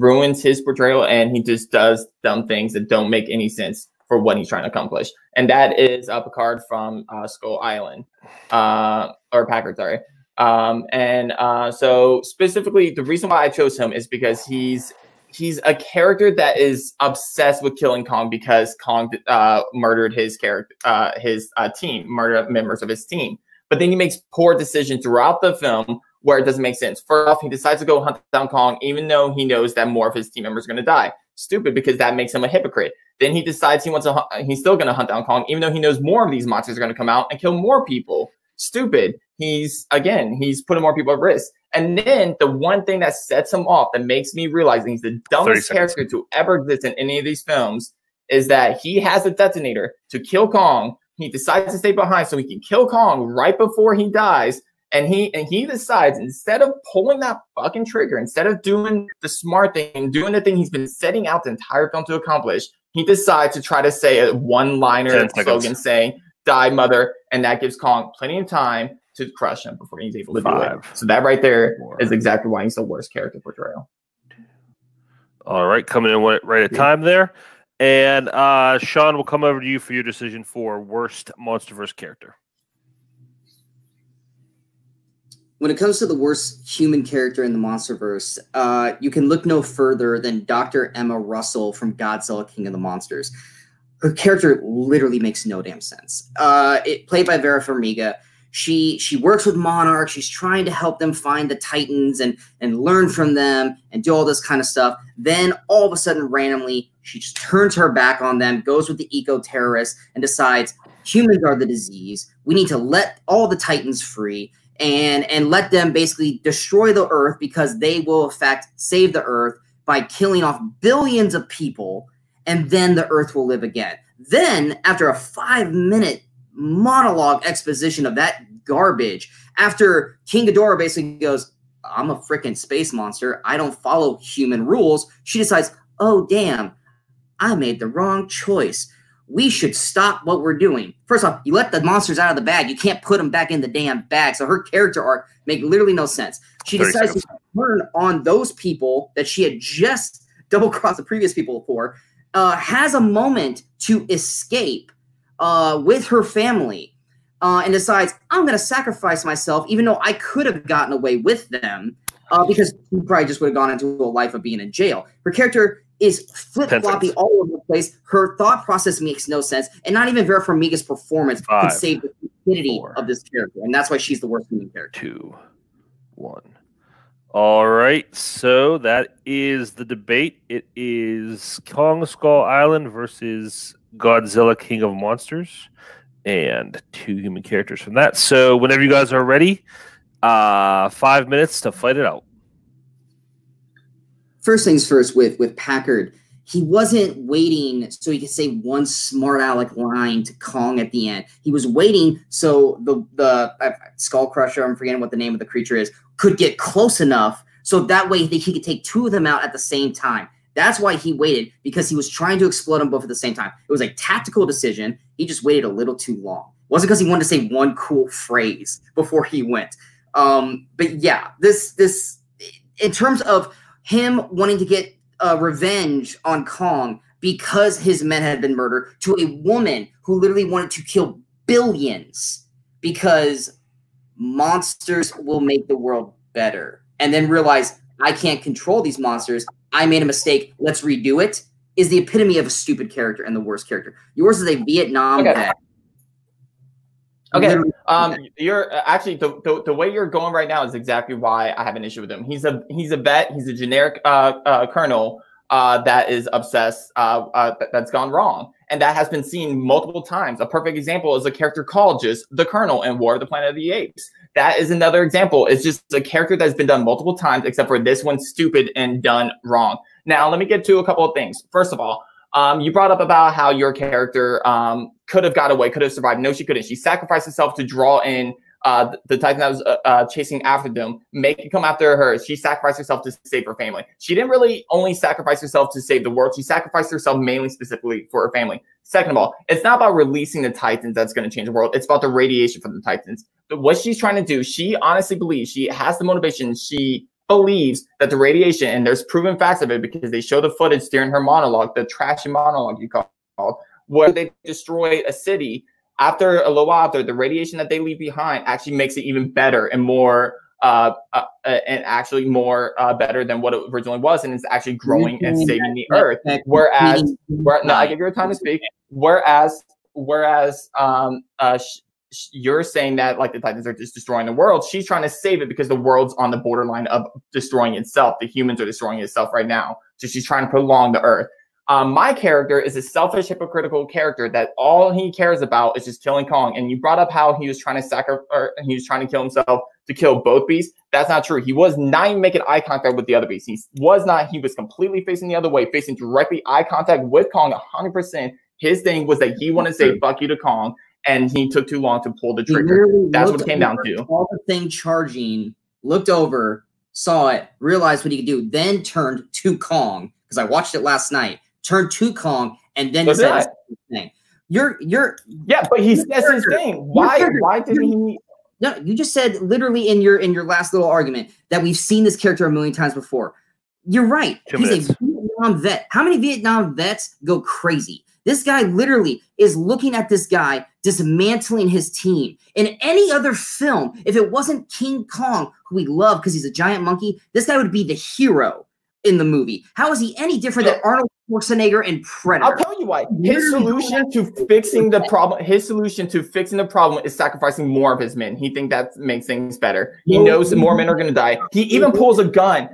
ruins his portrayal, and he just does dumb things that don't make any sense. for what he's trying to accomplish. And that is Picard from Skull Island, or Packard, sorry. So specifically, the reason why I chose him is because he's a character that is obsessed with killing Kong because Kong murdered his team, murdered members of his team. But then he makes poor decisions throughout the film where it doesn't make sense. First off, he decides to go hunt down Kong, even though he knows that more of his team members are going to die. Stupid, because that makes him a hypocrite. Then he decides he's still going to hunt down Kong, even though he knows more of these monsters are going to come out and kill more people. Stupid. He's putting more people at risk. And then the one thing that sets him off, that makes me realize he's the dumbest character to ever exist in any of these films, is that he has a detonator to kill Kong. He decides to stay behind so he can kill Kong right before he dies. And he decides, instead of pulling that fucking trigger, instead of doing the smart thing, doing the thing he's been setting out the entire film to accomplish, he decides to try to say a one-liner slogan saying, "Die, mother," and that gives Kong plenty of time to crush him before he's able to do it. So that right there is exactly why he's the worst character portrayal. All right, coming in right at time there. And Sean, will come over to you for your decision for worst MonsterVerse character. When it comes to the worst human character in the MonsterVerse, you can look no further than Dr. Emma Russell from Godzilla King of the Monsters. Her character literally makes no damn sense. Played by Vera Farmiga. She works with Monarch. She's trying to help them find the Titans and learn from them and do all this kind of stuff. Then all of a sudden, randomly, she just turns her back on them, goes with the eco-terrorists, and decides humans are the disease. We need to let all the Titans free and let them basically destroy the Earth because they will, in fact, save the Earth by killing off billions of people, and then the Earth will live again. Then, after a 5-minute monologue exposition of that garbage, after King Ghidorah basically goes, "I'm a freaking space monster. I don't follow human rules," she decides, "Oh, damn, I made the wrong choice. We should stop what we're doing." First off, you let the monsters out of the bag. You can't put them back in the damn bag. So her character arc makes literally no sense. She decides to turn on those people that she had just double-crossed the previous people for, has a moment to escape with her family, and decides, "I'm going to sacrifice myself, even though I could have gotten away with them," because she probably just would have gone into a life of being in jail. Her character is flip-floppy all over the place. Her thought process makes no sense, and not even Vera Farmiga's performance could save the stupidity of this character, and that's why she's the worst human character. 2, 1. All right, so that is the debate. It is Kong Skull Island versus Godzilla King of Monsters, and 2 human characters from that. So whenever you guys are ready, 5 minutes to fight it out. First things first, with Packard, he wasn't waiting so he could say one smart aleck line to Kong at the end. He was waiting so the Skull Crusher, I'm forgetting what the name of the creature is, could get close enough so that way he could take 2 of them out at the same time. That's why he waited, because he was trying to explode them both at the same time. It was a tactical decision. He just waited a little too long. It wasn't because he wanted to say one cool phrase before he went. But yeah, this in terms of him wanting to get revenge on Kong because his men had been murdered, to a woman who literally wanted to kill billions because monsters will make the world better, and then realize, I can't control these monsters. I made a mistake. Let's redo it, is the epitome of a stupid character and the worst character. Yours is a Vietnam vet. Okay. You're actually the way you're going right now is exactly why I have an issue with him. He's a vet. He's a generic colonel that is obsessed. That's gone wrong, and that has been seen multiple times. A perfect example is a character called just the Colonel in War of the Planet of the Apes. That is another example. It's just a character that's been done multiple times, except for this one's stupid and done wrong. Now, let me get to a couple of things. First of all, you brought up about how your character could have got away, could have survived. No, she couldn't. She sacrificed herself to draw in the Titan that was chasing after them, make it come after her. She sacrificed herself to save her family. She didn't really only sacrifice herself to save the world. She sacrificed herself mainly specifically for her family. Second of all, it's not about releasing the Titans that's going to change the world. It's about the radiation from the Titans. But what she's trying to do, she honestly believes, she has the motivation, she believes that the radiation, and there's proven facts of it because they show the footage during her monologue, the trashy monologue you called, where they destroy a city. After a little while, after the radiation that they leave behind actually makes it even better and more better than what it originally was, and it's actually growing and saving the earth. Whereas, no, I give you time to speak. Whereas, you're saying that like the Titans are just destroying the world. She's trying to save it because the world's on the borderline of destroying itself. The humans are destroying itself right now, so she's trying to prolong the earth. My character is a selfish, hypocritical character that all he cares about is just killing Kong. And you brought up how he was trying to kill himself to kill both beasts. That's not true. He was not even making eye contact with the other beast. He was completely facing the other way, facing directly eye contact with Kong 100%. His thing was that he wanted to say fuck you to Kong, and he took too long to pull the trigger. That's what it came down to. Saw the thing charging, looked over, saw it, realized what he could do, then turned to Kong, because I watched it last night. Turned to Kong and then said his thing. You're yeah, but he says his thing. Why didn't he? No, you just said literally in your last little argument that we've seen this character a million times before. You're right. He's a Vietnam vet. How many Vietnam vets go crazy? This guy literally is looking at this guy dismantling his team. In any other film, if it wasn't King Kong, who we love because he's a giant monkey, this guy would be the hero in the movie. How is he any different than Arnold Schwarzenegger and Predator? I'll tell you why. His solution to fixing the problem is sacrificing more of his men. He thinks that makes things better. He knows that more men are going to die. He even pulls a gun.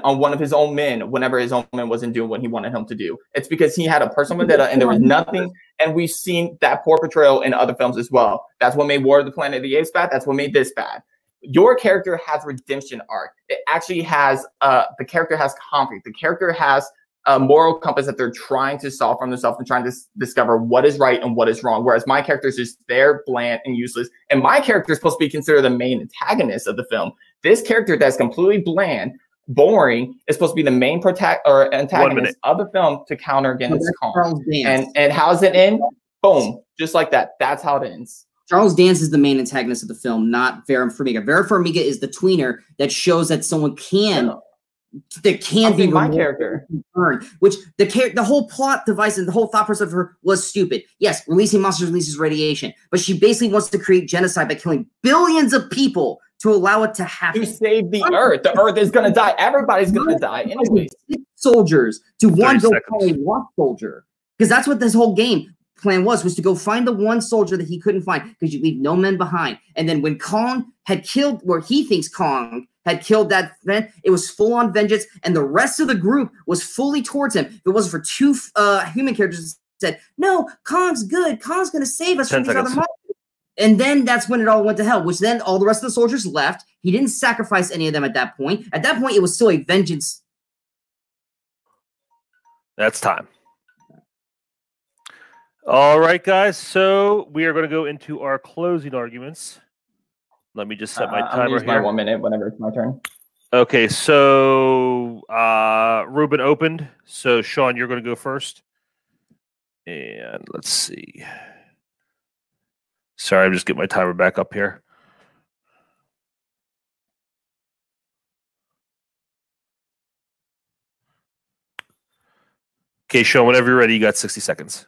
On one of his own men whenever his own man wasn't doing what he wanted him to do. It's because he had a personal vendetta and there was nothing. And we've seen that poor portrayal in other films as well. That's what made War of the Planet of the Apes bad. That's what made this bad. Your character has redemption arc. It actually has the character has conflict. The character has a moral compass that they're trying to solve for themselves and trying to discover what is right and what is wrong. Whereas my character is just there, bland and useless. And my character is supposed to be considered the main antagonist of the film. This character that's completely bland, boring, is supposed to be the main antagonist of the film to counter against Kong. And how's it end? Boom, just like that. That's how it ends. Charles Dance is the main antagonist of the film, not Vera Farmiga. Vera Farmiga is the tweener that shows that someone can be my character. Which the whole plot device and the whole thought process of her was stupid. Yes, releasing monsters releases radiation, but she basically wants to create genocide by killing billions of people to allow it to happen. To save the earth. The earth is going to die. Everybody's going to die anyways. Soldiers to one go find a lost soldier. Because that's what this whole game plan was to go find the one soldier that he couldn't find, because you leave no men behind. And then when Kong had killed, where he thinks Kong had killed that man, it was full on vengeance, and the rest of the group was fully towards him. If it wasn't for two human characters that said, no, Kong's good, Kong's going to save us from these other monsters. And then that's when it all went to hell, which then all the rest of the soldiers left. He didn't sacrifice any of them at that point. At that point, it was still a vengeance. That's time. All right, guys. So we are going to go into our closing arguments. Let me just set my timer here. My 1 minute whenever it's my turn. Okay, so Ruben opened. So Sean, you're going to go first. And let's see. Sorry, I'm just getting my timer back up here. Okay, Sean, whenever you're ready, you got 60 seconds.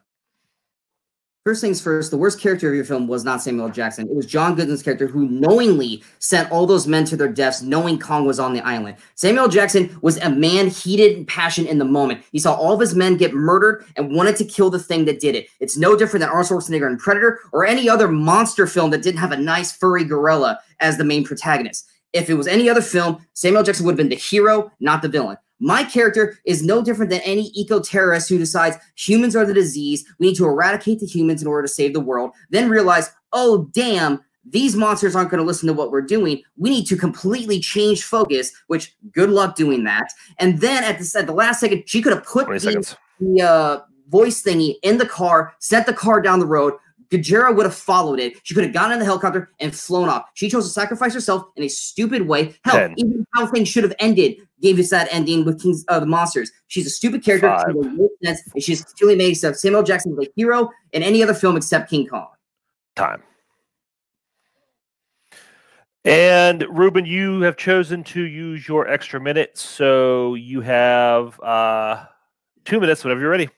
First things first, the worst character of your film was not Samuel Jackson. It was John Goodman's character, who knowingly sent all those men to their deaths, knowing Kong was on the island. Samuel Jackson was a man heated and passionate in the moment. He saw all of his men get murdered and wanted to kill the thing that did it. It's no different than Arnold Schwarzenegger in Predator or any other monster film that didn't have a nice furry gorilla as the main protagonist. If it was any other film, Samuel Jackson would have been the hero, not the villain. My character is no different than any eco-terrorist who decides humans are the disease, we need to eradicate the humans in order to save the world, then realize, oh, damn, these monsters aren't going to listen to what we're doing. We need to completely change focus, which good luck doing that. And then at the last second, she could have put the voice thingy in the car, sent the car down the road. Gajera would have followed it. She could have gotten in the helicopter and flown off. She chose to sacrifice herself in a stupid way. Hell, even how things should have ended gave us that ending with King's the Monsters. She's a stupid character. She made no sense, and she's clearly made Samuel Jackson was a hero in any other film except King Kong. Time. And Ruben, you have chosen to use your extra minute, so you have 2 minutes whenever you're ready.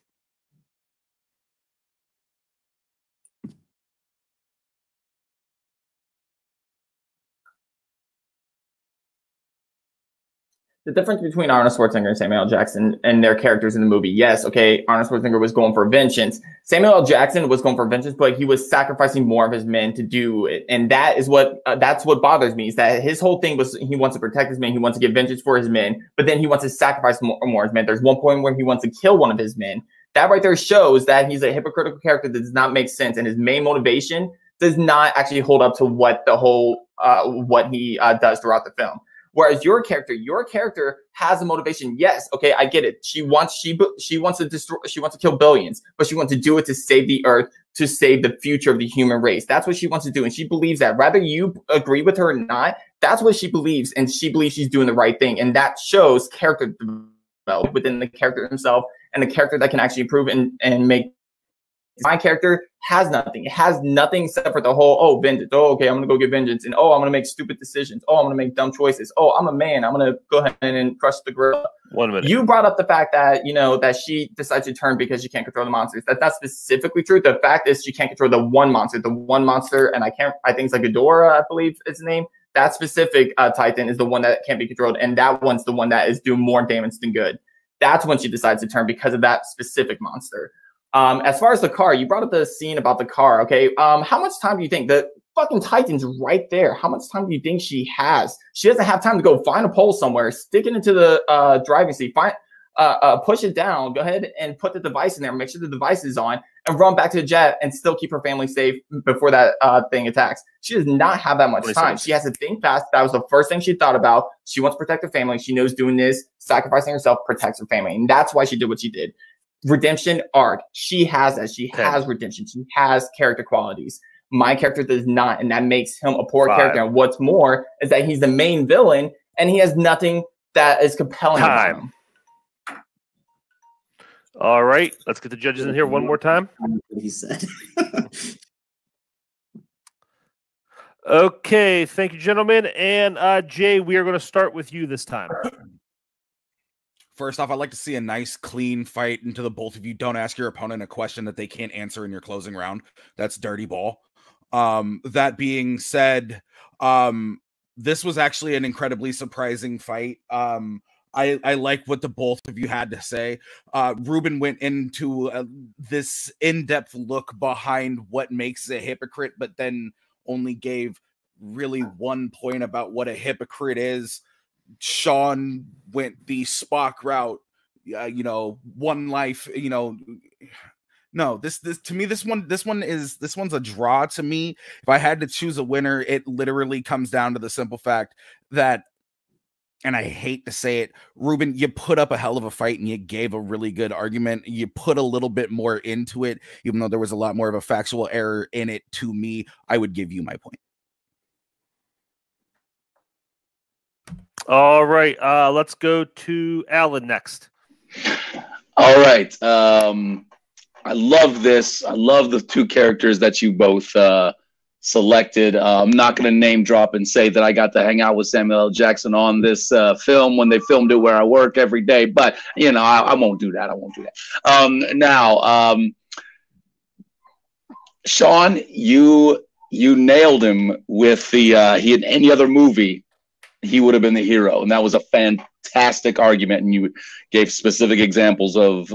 the difference between Arnold Schwarzenegger and Samuel L. Jackson and their characters in the movie. Yes, okay, Arnold Schwarzenegger was going for vengeance. Samuel L. Jackson was going for vengeance, but he was sacrificing more of his men to do it. And that is what that's what bothers me, is that his whole thing was he wants to protect his men, he wants to get vengeance for his men, but then he wants to sacrifice more of his men. There's one point where he wants to kill one of his men. That right there shows that he's a hypocritical character that does not make sense, and his main motivation does not actually hold up to what the whole what he does throughout the film. Whereas your character has a motivation. Yes, okay, I get it. She wants to destroy. She wants to kill billions, but she wants to do it to save the Earth, to save the future of the human race. That's what she wants to do, and she believes that. Whether you agree with her or not, that's what she believes, and she believes she's doing the right thing, and that shows character development within the character himself, and the character that can actually improve and make. My character has nothing. It has nothing except for the whole, vengeance. Oh, okay, I'm going to go get vengeance. And, I'm going to make stupid decisions. I'm going to make dumb choices. I'm a man. I'm going to go ahead and crush the gorilla. 1 minute. You brought up the fact that, that she decides to turn because she can't control the monsters. That's not specifically true. The fact is she can't control the one monster. And I think it's like Ghidorah, I believe is the name. That specific Titan is the one that can't be controlled. And that one's the one that is doing more damage than good. That's when she decides to turn, because of that specific monster. As far as the car, you brought up the scene about the car. Okay. How much time do you think the fucking Titan's right there? How much time do you think she has? She doesn't have time to go find a pole somewhere, stick it into the driving seat, push it down, go ahead and put the device in there, make sure the device is on, and run back to the jet and still keep her family safe before that thing attacks. She does not have that much time. She has to think fast. That was the first thing she thought about. She wants to protect her family. She knows doing this, sacrificing herself, protects her family. And that's why she did what she did. Redemption arc. She has that. She has redemption. She has character qualities. My character does not, and that makes him a poor character. And what's more is that he's the main villain, and he has nothing that is compelling about him. All right, let's get the judges in here one more time. He said. Okay, thank you, gentlemen. And Jay, we are going to start with you this time. First off, I'd like to see a nice, clean fight into the both of you. Don't ask your opponent a question that they can't answer in your closing round. That's dirty ball. That being said, this was actually an incredibly surprising fight. I like what the both of you had to say. Ruben went into this in-depth look behind what makes a hypocrite, but then only gave really 1 point about what a hypocrite is. Sean went the Spock route, one life, no, this to me, this one's a draw to me. If I had to choose a winner, it literally comes down to the simple fact that, and I hate to say it, Ruben, you put up a hell of a fight and you gave a really good argument. You put a little bit more into it, even though there was a lot more of a factual error in it. To me, I would give you my point. All right, let's go to Alan next. All right. I love this. I love the two characters that you both selected. I'm not going to name drop and say that I got to hang out with Samuel L. Jackson on this film when they filmed it where I work every day, but I won't do that. I won't do that. Now, Sean, you nailed him with the he in any other movie he would have been the hero, and that was a fantastic argument, and you gave specific examples of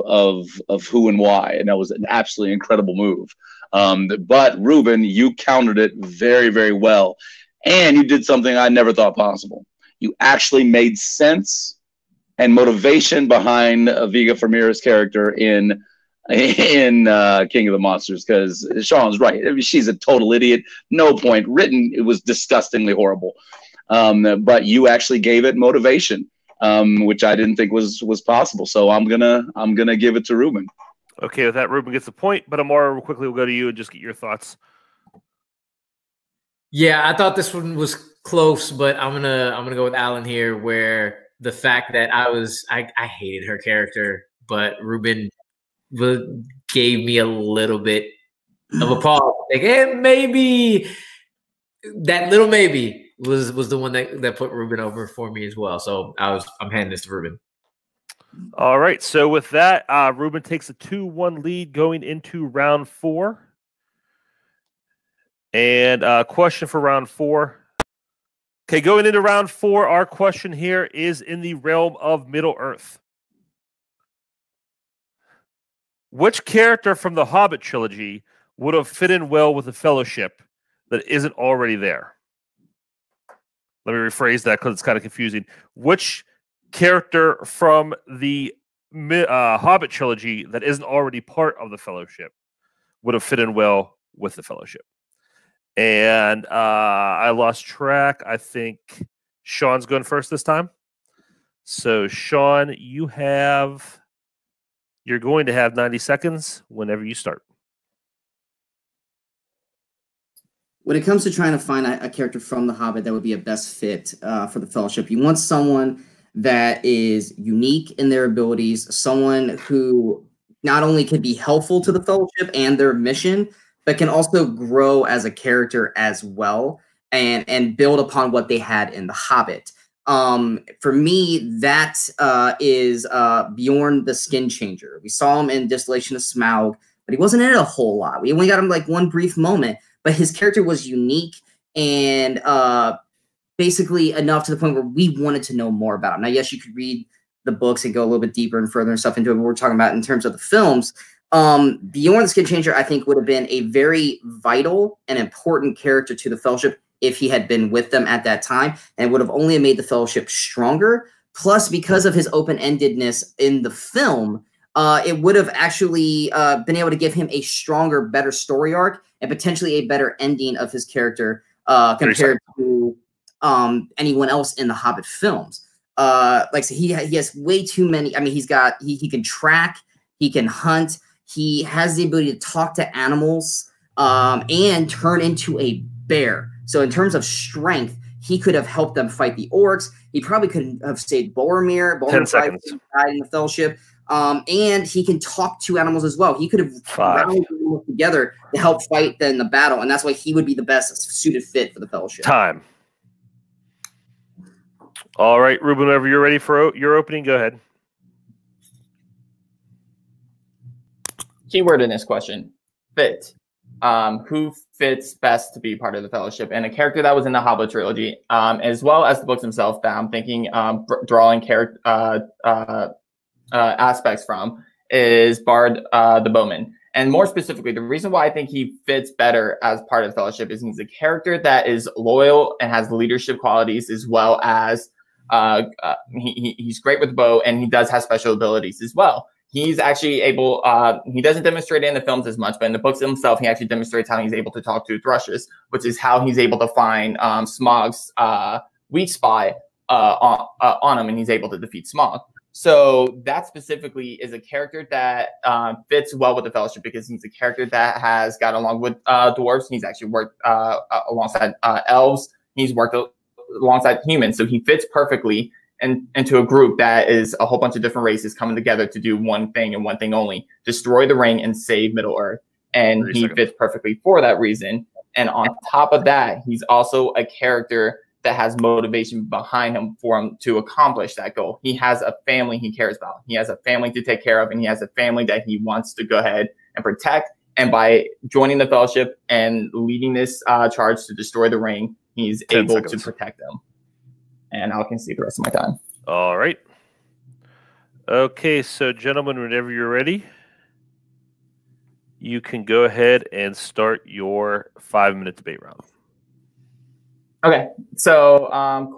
who and why, and that was an absolutely incredible move. But Ruben, you countered it very, very well, and you did something I never thought possible. You actually made sense and motivation behind Viga Farmira's character in King of the Monsters, because Sean's right. I mean, she's a total idiot. No point. Written, it was disgustingly horrible. But you actually gave it motivation, which I didn't think was possible. So I'm gonna give it to Ruben. Okay, with that, Ruben gets the point. But Amara, real quickly, we'll go to you and just get your thoughts. Yeah, I thought this one was close, but I'm gonna go with Alan here, where the fact that I hated her character, but Ruben gave me a little bit of a pause. Like, maybe that little maybe was the one that put Ruben over for me as well. So I'm handing this to Ruben. All right. So with that, Ruben takes a 2-1 lead going into round 4. And question for round 4. Okay, going into round 4, our question here is in the realm of Middle-earth. Which character from the Hobbit trilogy would have fit in well with the Fellowship that isn't already there? Let me rephrase that because it's kind of confusing. Which character from the Hobbit trilogy that isn't already part of the Fellowship would have fit in well with the Fellowship? And I lost track. I think Sean's going first this time. So, Sean, you're going to have 90 seconds whenever you start. When it comes to trying to find a character from The Hobbit that would be a best fit for the Fellowship, you want someone that is unique in their abilities, someone who not only can be helpful to the Fellowship and their mission, but can also grow as a character as well and build upon what they had in The Hobbit. For me, that is Bjorn the Skin Changer. We saw him in Distillation of Smaug, but he wasn't in it a whole lot. We only got him like one brief moment, but his character was unique and basically enough to the point where we wanted to know more about him. Now, yes, you could read the books and go a little bit deeper and further and stuff into it, but we're talking about in terms of the films. Bjorn the Skin Changer, I think, would have been a very vital and important character to the Fellowship if he had been with them at that time, and would have only made the Fellowship stronger. Plus, because of his open-endedness in the film, it would have actually been able to give him a stronger, better story arc and potentially a better ending of his character compared to anyone else in the Hobbit films. Like so he has way too many. I mean, he can track, he can hunt, he has the ability to talk to animals and turn into a bear. So in terms of strength, he could have helped them fight the orcs. He probably could have saved Boromir. 10 seconds. Died in the Fellowship. And he can talk to animals as well. He could have rallied them together to help fight in the battle, and that's why he would be the best suited fit for the Fellowship. Time. All right, Ruben, whenever you're ready for your opening, go ahead. Keyword in this question, fit. Who fits best to be part of the Fellowship? And a character that was in the Hobbit trilogy, as well as the books themselves, that I'm thinking drawing aspects from, is Bard the Bowman. And more specifically, the reason why I think he fits better as part of the Fellowship is he's a character that is loyal and has leadership qualities, as well as he's great with the bow, and he does have special abilities as well. He's actually able, he doesn't demonstrate it in the films as much, but in the books himself, he actually demonstrates how he's able to talk to thrushes, which is how he's able to find Smaug's weak spot on him, and he's able to defeat Smaug. So that specifically is a character that fits well with the Fellowship, because he's a character that has got along with dwarves. He's actually worked alongside elves. He's worked alongside humans. So he fits perfectly into a group that is a whole bunch of different races coming together to do one thing and one thing only: destroy the ring and save Middle-earth. And he fits perfectly for that reason. And on top of that, he's also a character that has motivation behind him for him to accomplish that goal. He has a family he cares about. He has a family to take care of, and he has a family that he wants to go ahead and protect. And by joining the Fellowship and leading this charge to destroy the ring, he's able to protect them. And I'll concede the rest of my time. All right. Okay, so gentlemen, whenever you're ready, you can go ahead and start your 5-minute debate round. Okay, so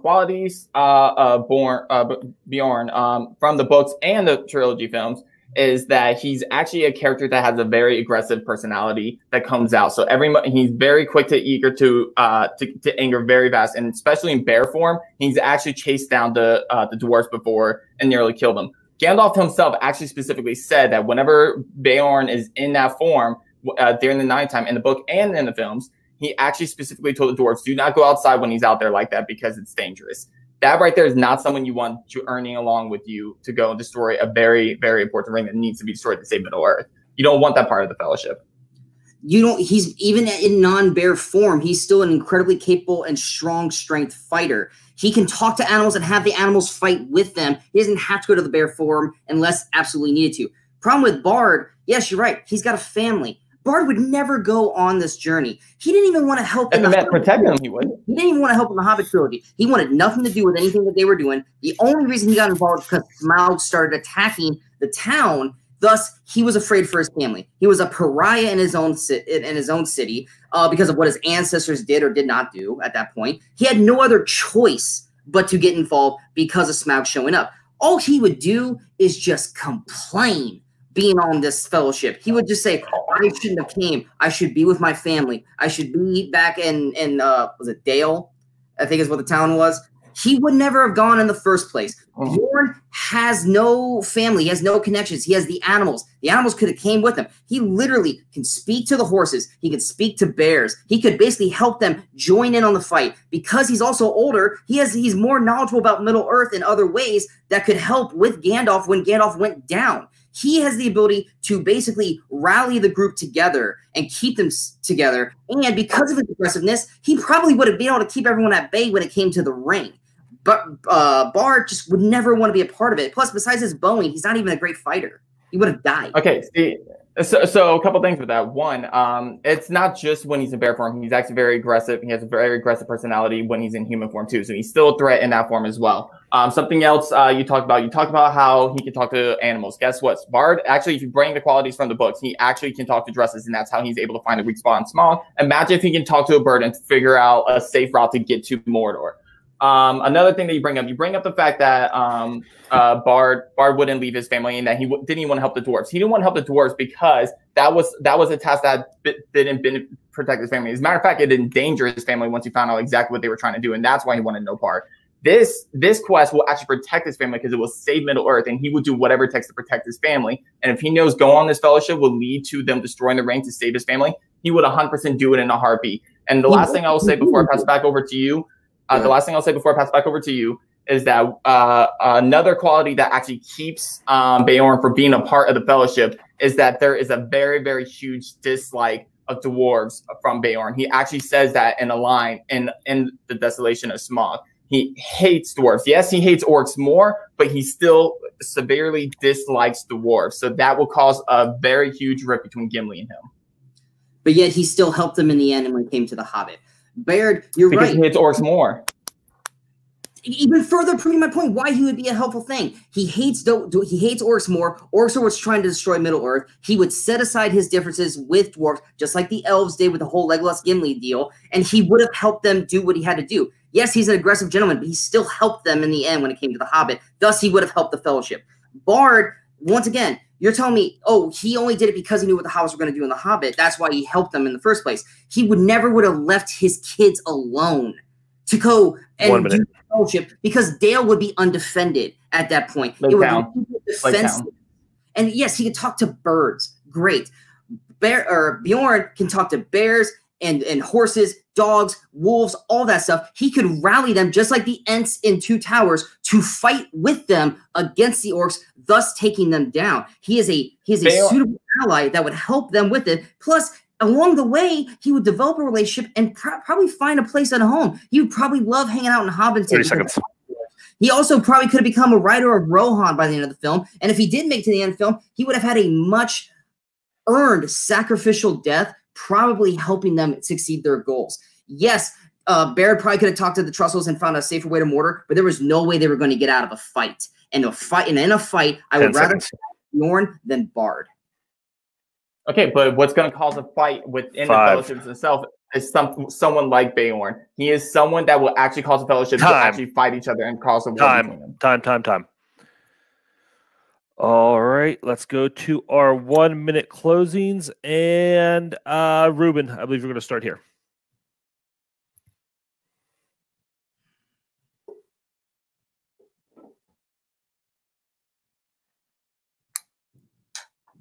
qualities Bjorn from the books and the trilogy films is that he's actually a character that has a very aggressive personality that comes out. So he's very quick to eager to anger very fast, and especially in bear form, he's actually chased down the dwarves before and nearly killed them. Gandalf himself actually specifically said that whenever Bjorn is in that form during the nighttime in the book and in the films, he actually specifically told the dwarves, do not go outside when he's out there like that, because it's dangerous. That right there is not someone you want journeying along with you to go and destroy a very, very important ring that needs to be destroyed to save Middle-earth. You don't want that part of the Fellowship. He's even in non-bear form, he's still an incredibly capable and strong strength fighter. He can talk to animals and have the animals fight with them. He doesn't have to go to the bear form unless absolutely needed to. Problem with Bard, yes, you're right. He's got a family. Bard would never go on this journey. He didn't even want to help. If the Met protected him, he would. He didn't even want to help in the Hobbit trilogy. He wanted nothing to do with anything that they were doing. The only reason he got involved was because Smaug started attacking the town. Thus, he was afraid for his family. He was a pariah in his own city because of what his ancestors did or did not do at that point. He had no other choice but to get involved because of Smaug showing up. All he would do is just complain being on this fellowship. He would just say, I shouldn't have came. I should be with my family. I should be back in was it Dale? I think is what the town was. He would never have gone in the first place. Bjorn has no family. He has no connections. He has the animals. The animals could have came with him. He literally can speak to the horses. He can speak to bears. He could basically help them join in on the fight. Because he's also older, he's more knowledgeable about Middle-earth in other ways that could help with Gandalf when Gandalf went down. He has the ability to basically rally the group together and keep them together. And because of his aggressiveness, he probably would have been able to keep everyone at bay when it came to the ring. But Bard just would never want to be a part of it. Plus, besides his bowing, he's not even a great fighter. He would have died. Okay, see, so a couple things with that. One, it's not just when he's in bear form. He's actually very aggressive. He has a very aggressive personality when he's in human form too. So he's still a threat in that form as well. Something else you talked about how he can talk to animals. Guess what? Bard, actually, if you bring the qualities from the books, he actually can talk to dresses, and that's how he's able to find a weak spot in Smaug. Imagine if he can talk to a bird and figure out a safe route to get to Mordor. Another thing that you bring up the fact that Bard wouldn't leave his family and that he didn't even want to help the dwarves. He didn't want to help the dwarves because that was a task that didn't protect his family. As a matter of fact, it endangered his family once he found out exactly what they were trying to do, and that's why he wanted no part. This quest will actually protect his family because it will save Middle-earth, and he will do whatever it takes to protect his family. And if he knows going on this fellowship will lead to them destroying the ring to save his family, he would 100% do it in a heartbeat. And the last thing I will say before I pass it back over to you, is that another quality that actually keeps Beorn from being a part of the fellowship is that there is a very, very huge dislike of dwarves from Beorn. He actually says that in a line in The Desolation of Smaug. He hates dwarves. Yes, he hates orcs more, but he still severely dislikes dwarves. So that will cause a very huge rift between Gimli and him. But yet he still helped them in the end and when it came to the Hobbit. Baird, you're right. Because he hates orcs more. Even further proving my point, why he would be a helpful thing. He hates orcs more. Orcs are what's trying to destroy Middle-earth. He would set aside his differences with dwarves, just like the elves did with the whole Legolas-Gimli deal, and he would have helped them do what he had to do. Yes, he's an aggressive gentleman, but he still helped them in the end when it came to the Hobbit. Thus, he would have helped the Fellowship. Bard, once again, you're telling me, oh, he only did it because he knew what the Hobbits were going to do in the Hobbit. That's why he helped them in the first place. He would never have left his kids alone to go and do the Fellowship because Dale would be undefended at that point. It would be defensive. And yes, he could talk to birds. Great. Bjorn can talk to bears and horses, dogs, wolves, all that stuff. He could rally them just like the Ents in Two Towers to fight with them against the orcs, thus taking them down. He is a suitable ally that would help them with it. Plus, along the way, he would develop a relationship and probably find a place at home. He would probably love hanging out in Hobbiton. 30 seconds. He also probably could have become a writer of Rohan by the end of the film. And if he did make it to the end of the film, he would have had a much earned sacrificial death, probably helping them succeed their goals. Yes, Baird probably could have talked to the Trussels and found a safer way to Mordor, but there was no way they were going to get out of a fight. And in a fight, I would rather Bjorn than Bard. Okay, but what's going to cause a fight within the fellowships itself is someone like Beorn. He is someone that will actually cause a fellowship to actually fight each other and cause a war between them. Time. All right, let's go to our 1 minute closings. And Ruben, I believe we're going to start here.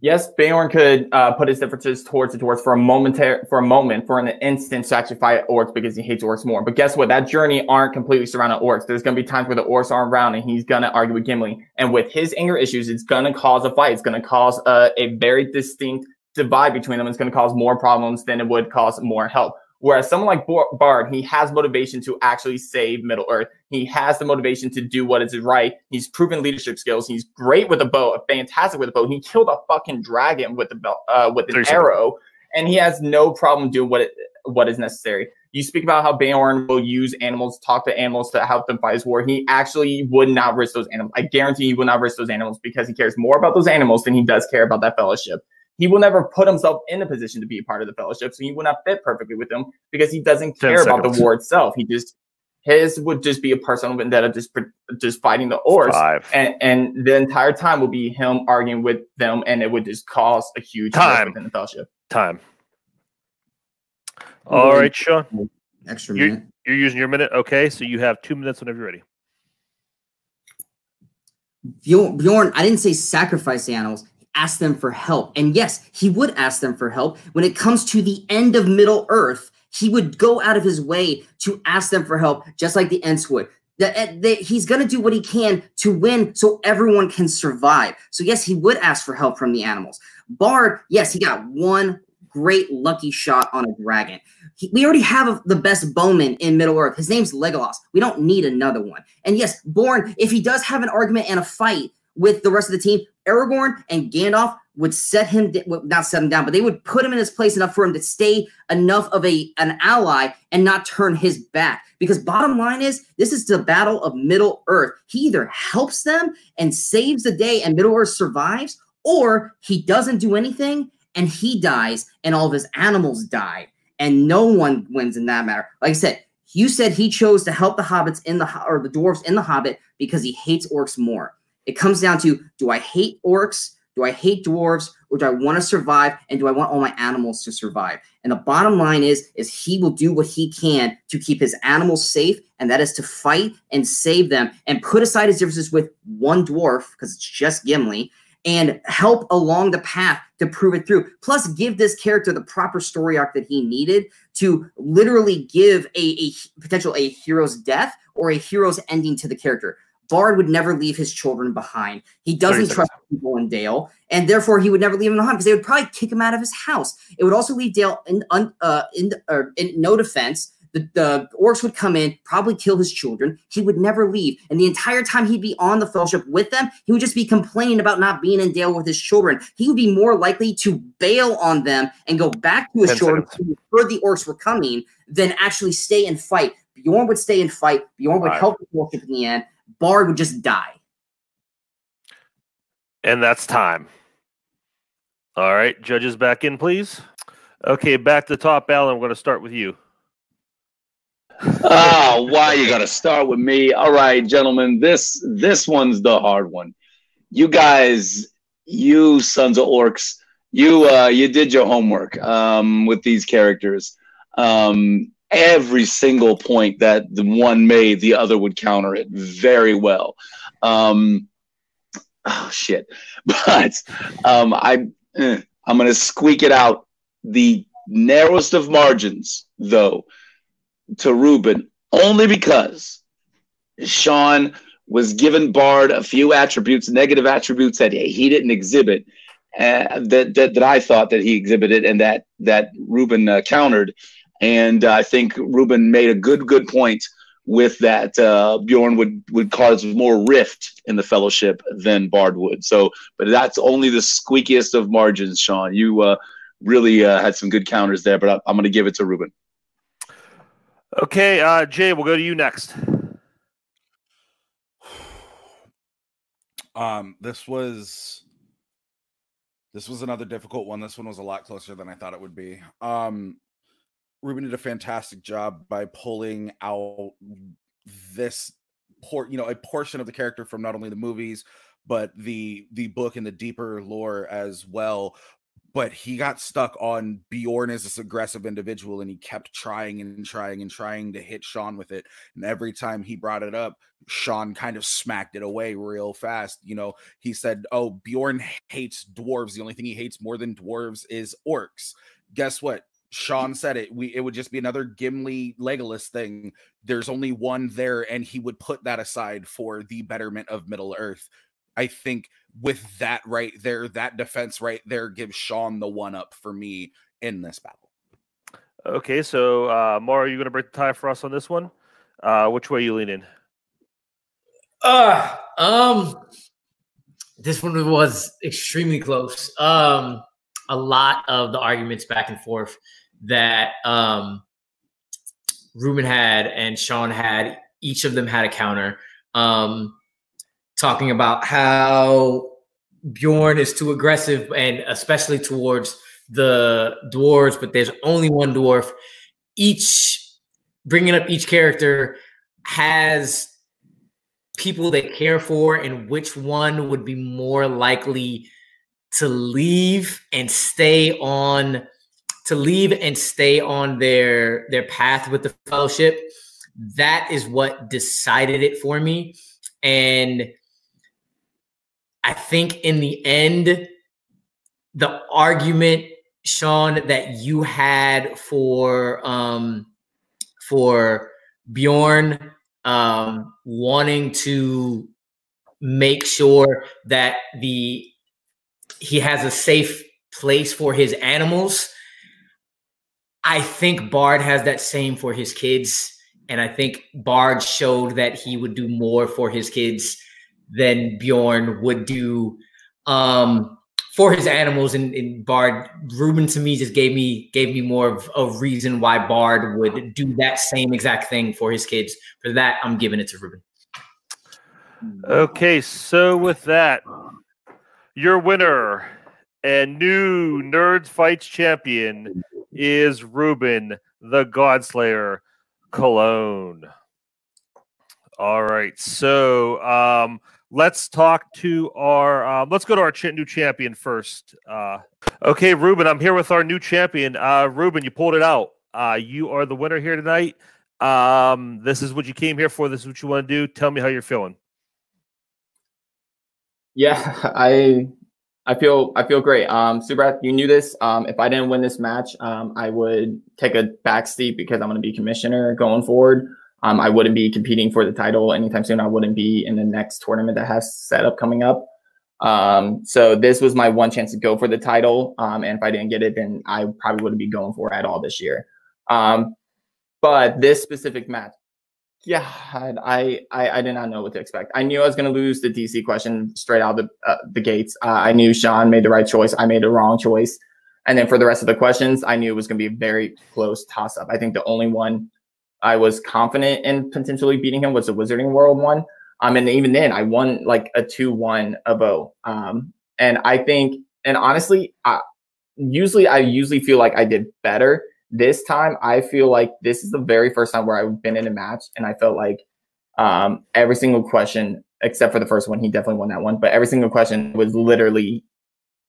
Yes, Beorn could put his differences towards the dwarves for an instant to actually fight orcs because he hates orcs more. But guess what? That journey aren't completely surrounded orcs. There's going to be times where the orcs aren't around and he's going to argue with Gimli. And with his anger issues, it's going to cause a fight. It's going to cause a very distinct divide between them. It's going to cause more problems than it would cause more help. Whereas someone like Bard, he has motivation to actually save Middle-earth. He has the motivation to do what is right. He's proven leadership skills. He's great with a bow, fantastic with a bow. He killed a fucking dragon with an arrow. and he has no problem doing what is necessary. You speak about how Bjorn will use animals, talk to animals to help them fight his war. He actually would not risk those animals. I guarantee he would not risk those animals because he cares more about those animals than he does care about that fellowship. He will never put himself in a position to be a part of the fellowship, so he will not fit perfectly with them because he doesn't care about the war itself. His would just be a personal vendetta, just fighting the orcs, and the entire time will be him arguing with them, and it would just cause a huge rift within the fellowship. All right, Sean. Extra minute. You're using your minute. Okay, so you have 2 minutes whenever you're ready. Bjorn, I didn't say sacrifice the animals. Ask them for help. And yes, he would ask them for help. When it comes to the end of Middle Earth, he would go out of his way to ask them for help, just like the Ents would. He's going to do what he can to win so everyone can survive. So yes, he would ask for help from the animals. Bard, yes, he got one great lucky shot on a dragon. We already have the best bowman in Middle Earth. His name's Legolas. We don't need another one. And yes, Born, if he does have an argument and a fight with the rest of the team, Aragorn and Gandalf would not set him down, but they would put him in his place enough for him to stay enough of an ally and not turn his back. Because bottom line is, this is the Battle of Middle Earth. He either helps them and saves the day and Middle Earth survives, or he doesn't do anything and he dies and all of his animals die. And no one wins in that matter. Like I said, you said he chose to help the hobbits or the dwarves in the Hobbit because he hates orcs more. It comes down to, do I hate orcs? Do I hate dwarves? Or do I want to survive? And do I want all my animals to survive? And the bottom line is he will do what he can to keep his animals safe, and that is to fight and save them and put aside his differences with one dwarf, because it's just Gimli, and help along the path to prove it through. Plus, give this character the proper story arc that he needed to literally give a hero's death or a hero's ending to the character. Bard would never leave his children behind. He doesn't trust people in Dale, and therefore he would never leave him behind because they would probably kick him out of his house. It would also leave Dale in no defense. The orcs would come in, probably kill his children. He would never leave. And the entire time he'd be on the fellowship with them, he would just be complaining about not being in Dale with his children. He would be more likely to bail on them and go back to his children who heard the orcs were coming than actually stay and fight. Bjorn would stay and fight. Bjorn would help the fellowship in the end. Bard would just die. And that's time. All right, judges back in, please. Okay, back to the top, Alan. I'm going to start with you. Oh, why you got to start with me? All right, gentlemen, this one's the hard one. You guys, you sons of orcs, you did your homework with these characters. Every single point that the one made, the other would counter it very well. Oh shit! But I'm gonna squeak it out. The narrowest of margins, though, to Ruben, only because Sean was given Bard a few attributes, negative attributes that he didn't exhibit, that I thought that he exhibited, and that Ruben countered. And I think Ruben made a good point with that. Bjorn would cause more rift in the fellowship than Bard would. So, but that's only the squeakiest of margins, Sean. You really had some good counters there, but I'm going to give it to Ruben. Okay, Jay, we'll go to you next. This was another difficult one. This one was a lot closer than I thought it would be. Ruben did a fantastic job by pulling out this a portion of the character from not only the movies, but the book and the deeper lore as well. But he got stuck on Bjorn as this aggressive individual, and he kept trying to hit Sean with it. And every time he brought it up, Sean kind of smacked it away real fast. He said, "Oh, Bjorn hates dwarves. The only thing he hates more than dwarves is orcs." Guess what? Sean said it. It would just be another Gimli Legolas thing. There's only one there, and he would put that aside for the betterment of Middle Earth. I think with that right there, that defense right there gives Sean the one up for me in this battle. Okay, so Mauro, are you going to break the tie for us on this one? Which way are you leaning? This one was extremely close. a lot of the arguments back and forth that Ruben had and Sean had, each of them had a counter, talking about how Bjorn is too aggressive, and especially towards the dwarves, but there's only one dwarf. Bringing up each character has people they care for, and which one would be more likely to leave and stay on their path with the fellowship. That is what decided it for me. And I think in the end, the argument, Sean, that you had for Bjorn wanting to make sure that he has a safe place for his animals, I think Bard has that same for his kids. And I think Bard showed that he would do more for his kids than Bjorn would do for his animals. And Bard, Ruben to me just gave me more of a reason why Bard would do that same exact thing for his kids. For that, I'm giving it to Ruben. Okay, so with that, your winner and new Nerds Fights champion is Ruben the Godslayer Colon. All right, so let's talk to our let's go to our new champion first. Okay, Ruben, I'm here with our new champion. Ruben, you pulled it out. You are the winner here tonight. This is what you came here for. This is what you want to do. Tell me how you're feeling. Yeah, I feel great. Subrat, you knew this. If I didn't win this match, I would take a back seat because I'm going to be commissioner going forward. I wouldn't be competing for the title anytime soon. I wouldn't be in the next tournament that has set up coming up. So this was my one chance to go for the title. And if I didn't get it, then I probably wouldn't be going for it at all this year. But this specific match, yeah, I did not know what to expect. I knew I was going to lose the DC question straight out of the gates. I knew Sean made the right choice. I made the wrong choice. And then for the rest of the questions, I knew it was going to be a very close toss-up. I think the only one I was confident in potentially beating him was the Wizarding World one. And even then, I won like a 2-1 vote. And I think, and honestly, I usually feel like I did better. This time, I feel like this is the very first time where I've been in a match, and I felt like every single question, except for the first one, he definitely won that one. But every single question was literally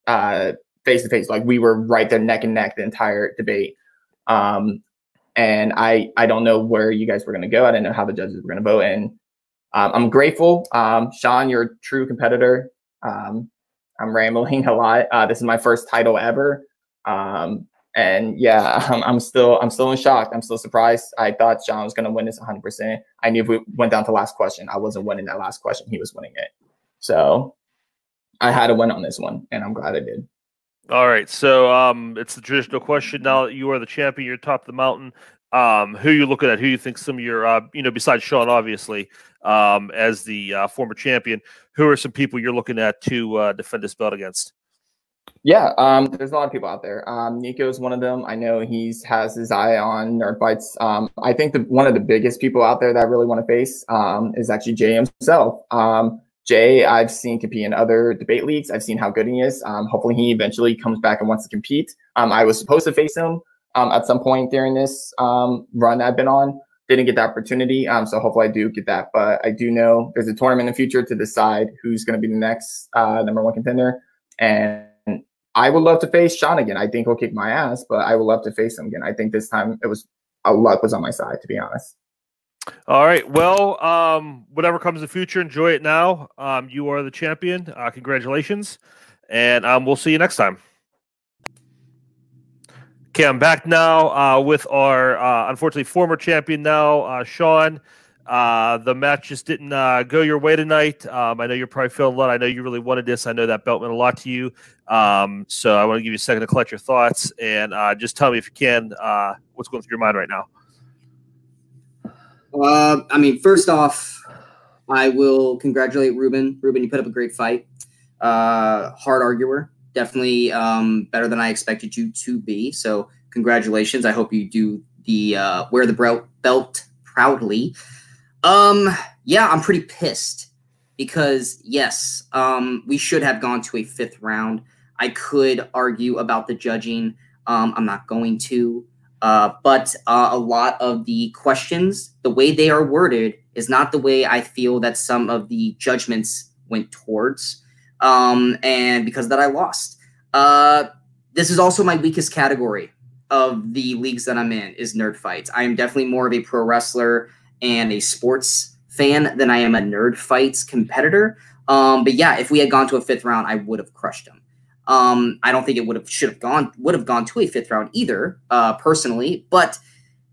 face to face. Like we were right there, neck and neck, the entire debate. And I don't know where you guys were going to go. I didn't know how the judges were going to vote. And I'm grateful. Sean, you're a true competitor. I'm rambling a lot. This is my first title ever. And yeah, I'm still in shock. I'm still surprised. I thought Sean was going to win this 100%. I knew if we went down to last question, I wasn't winning that last question. He was winning it. So I had to win on this one, and I'm glad I did. All right. So it's the traditional question. Now that you are the champion, you're top of the mountain. Who are you looking at? Who you think some of your, besides Sean, obviously, as the former champion, who are some people you're looking at to defend this belt against? Yeah, there's a lot of people out there. Nico's one of them. I know he has his eye on Nerd Fights. I think one of the biggest people out there that I really want to face is actually Jay himself. Jay, I've seen compete in other debate leagues. I've seen how good he is. Hopefully he eventually comes back and wants to compete. I was supposed to face him at some point during this run I've been on. Didn't get the opportunity, so hopefully I do get that. But I do know there's a tournament in the future to decide who's going to be the next #1 contender. And I would love to face Sean again. I think he'll kick my ass, but I would love to face him again. I think this time luck was on my side, to be honest. All right. Well, whatever comes in the future, enjoy it now. You are the champion. Congratulations. And we'll see you next time. Okay, I'm back now with our, unfortunately, former champion now, Sean. The match just didn't go your way tonight. I know you're probably feeling a lot. I know you really wanted this. I know that belt meant a lot to you. So I want to give you a second to collect your thoughts and just tell me if you can what's going through your mind right now. I mean, first off, I will congratulate Ruben. Ruben, you put up a great fight. Hard arguer. Definitely better than I expected you to be. So congratulations. I hope you do the wear the belt proudly. Yeah, I'm pretty pissed because yes, we should have gone to a 5th round. I could argue about the judging. I'm not going to. But a lot of the questions, the way they are worded, is not the way I feel that some of the judgments went towards. And because of that, I lost. This is also my weakest category of the leagues that I'm in, is nerd fights. I am definitely more of a pro wrestler and a sports fan than I am a nerd fights competitor. But yeah, if we had gone to a 5th round, I would have crushed him. I don't think it would have gone to a 5th round either, personally, but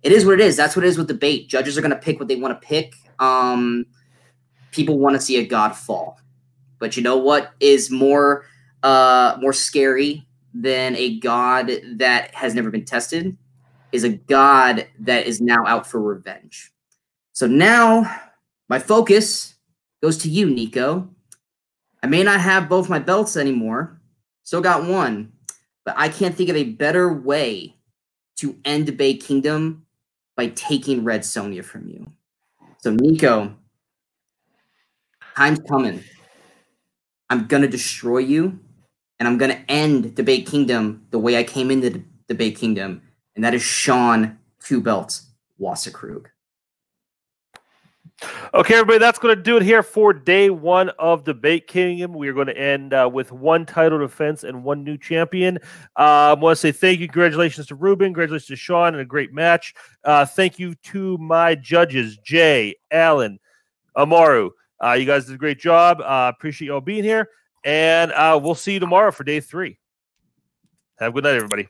it is what it is. That's what it is with debate. Judges are going to pick what they want to pick. People want to see a god fall, but you know what is more scary than a god that has never been tested is a god that is now out for revenge. So now my focus goes to you, Nico. I may not have both my belts anymore. Still got one, but I can't think of a better way to end Debate Kingdom by taking Red Sonja from you. So, Nico, time's coming. I'm going to destroy you, and I'm going to end Debate Kingdom the way I came into Debate Kingdom, and that is Sean 2 Belts Wasserkrug. Okay, everybody, that's going to do it here for day 1 of Debate Kingdom. We are going to end with 1 title defense and 1 new champion. I want to say thank you. Congratulations to Ruben. Congratulations to Sean, and a great match. Thank you to my judges, Jay, Alan, Amaru. You guys did a great job. Appreciate you all being here. And we'll see you tomorrow for day 3. Have a good night, everybody.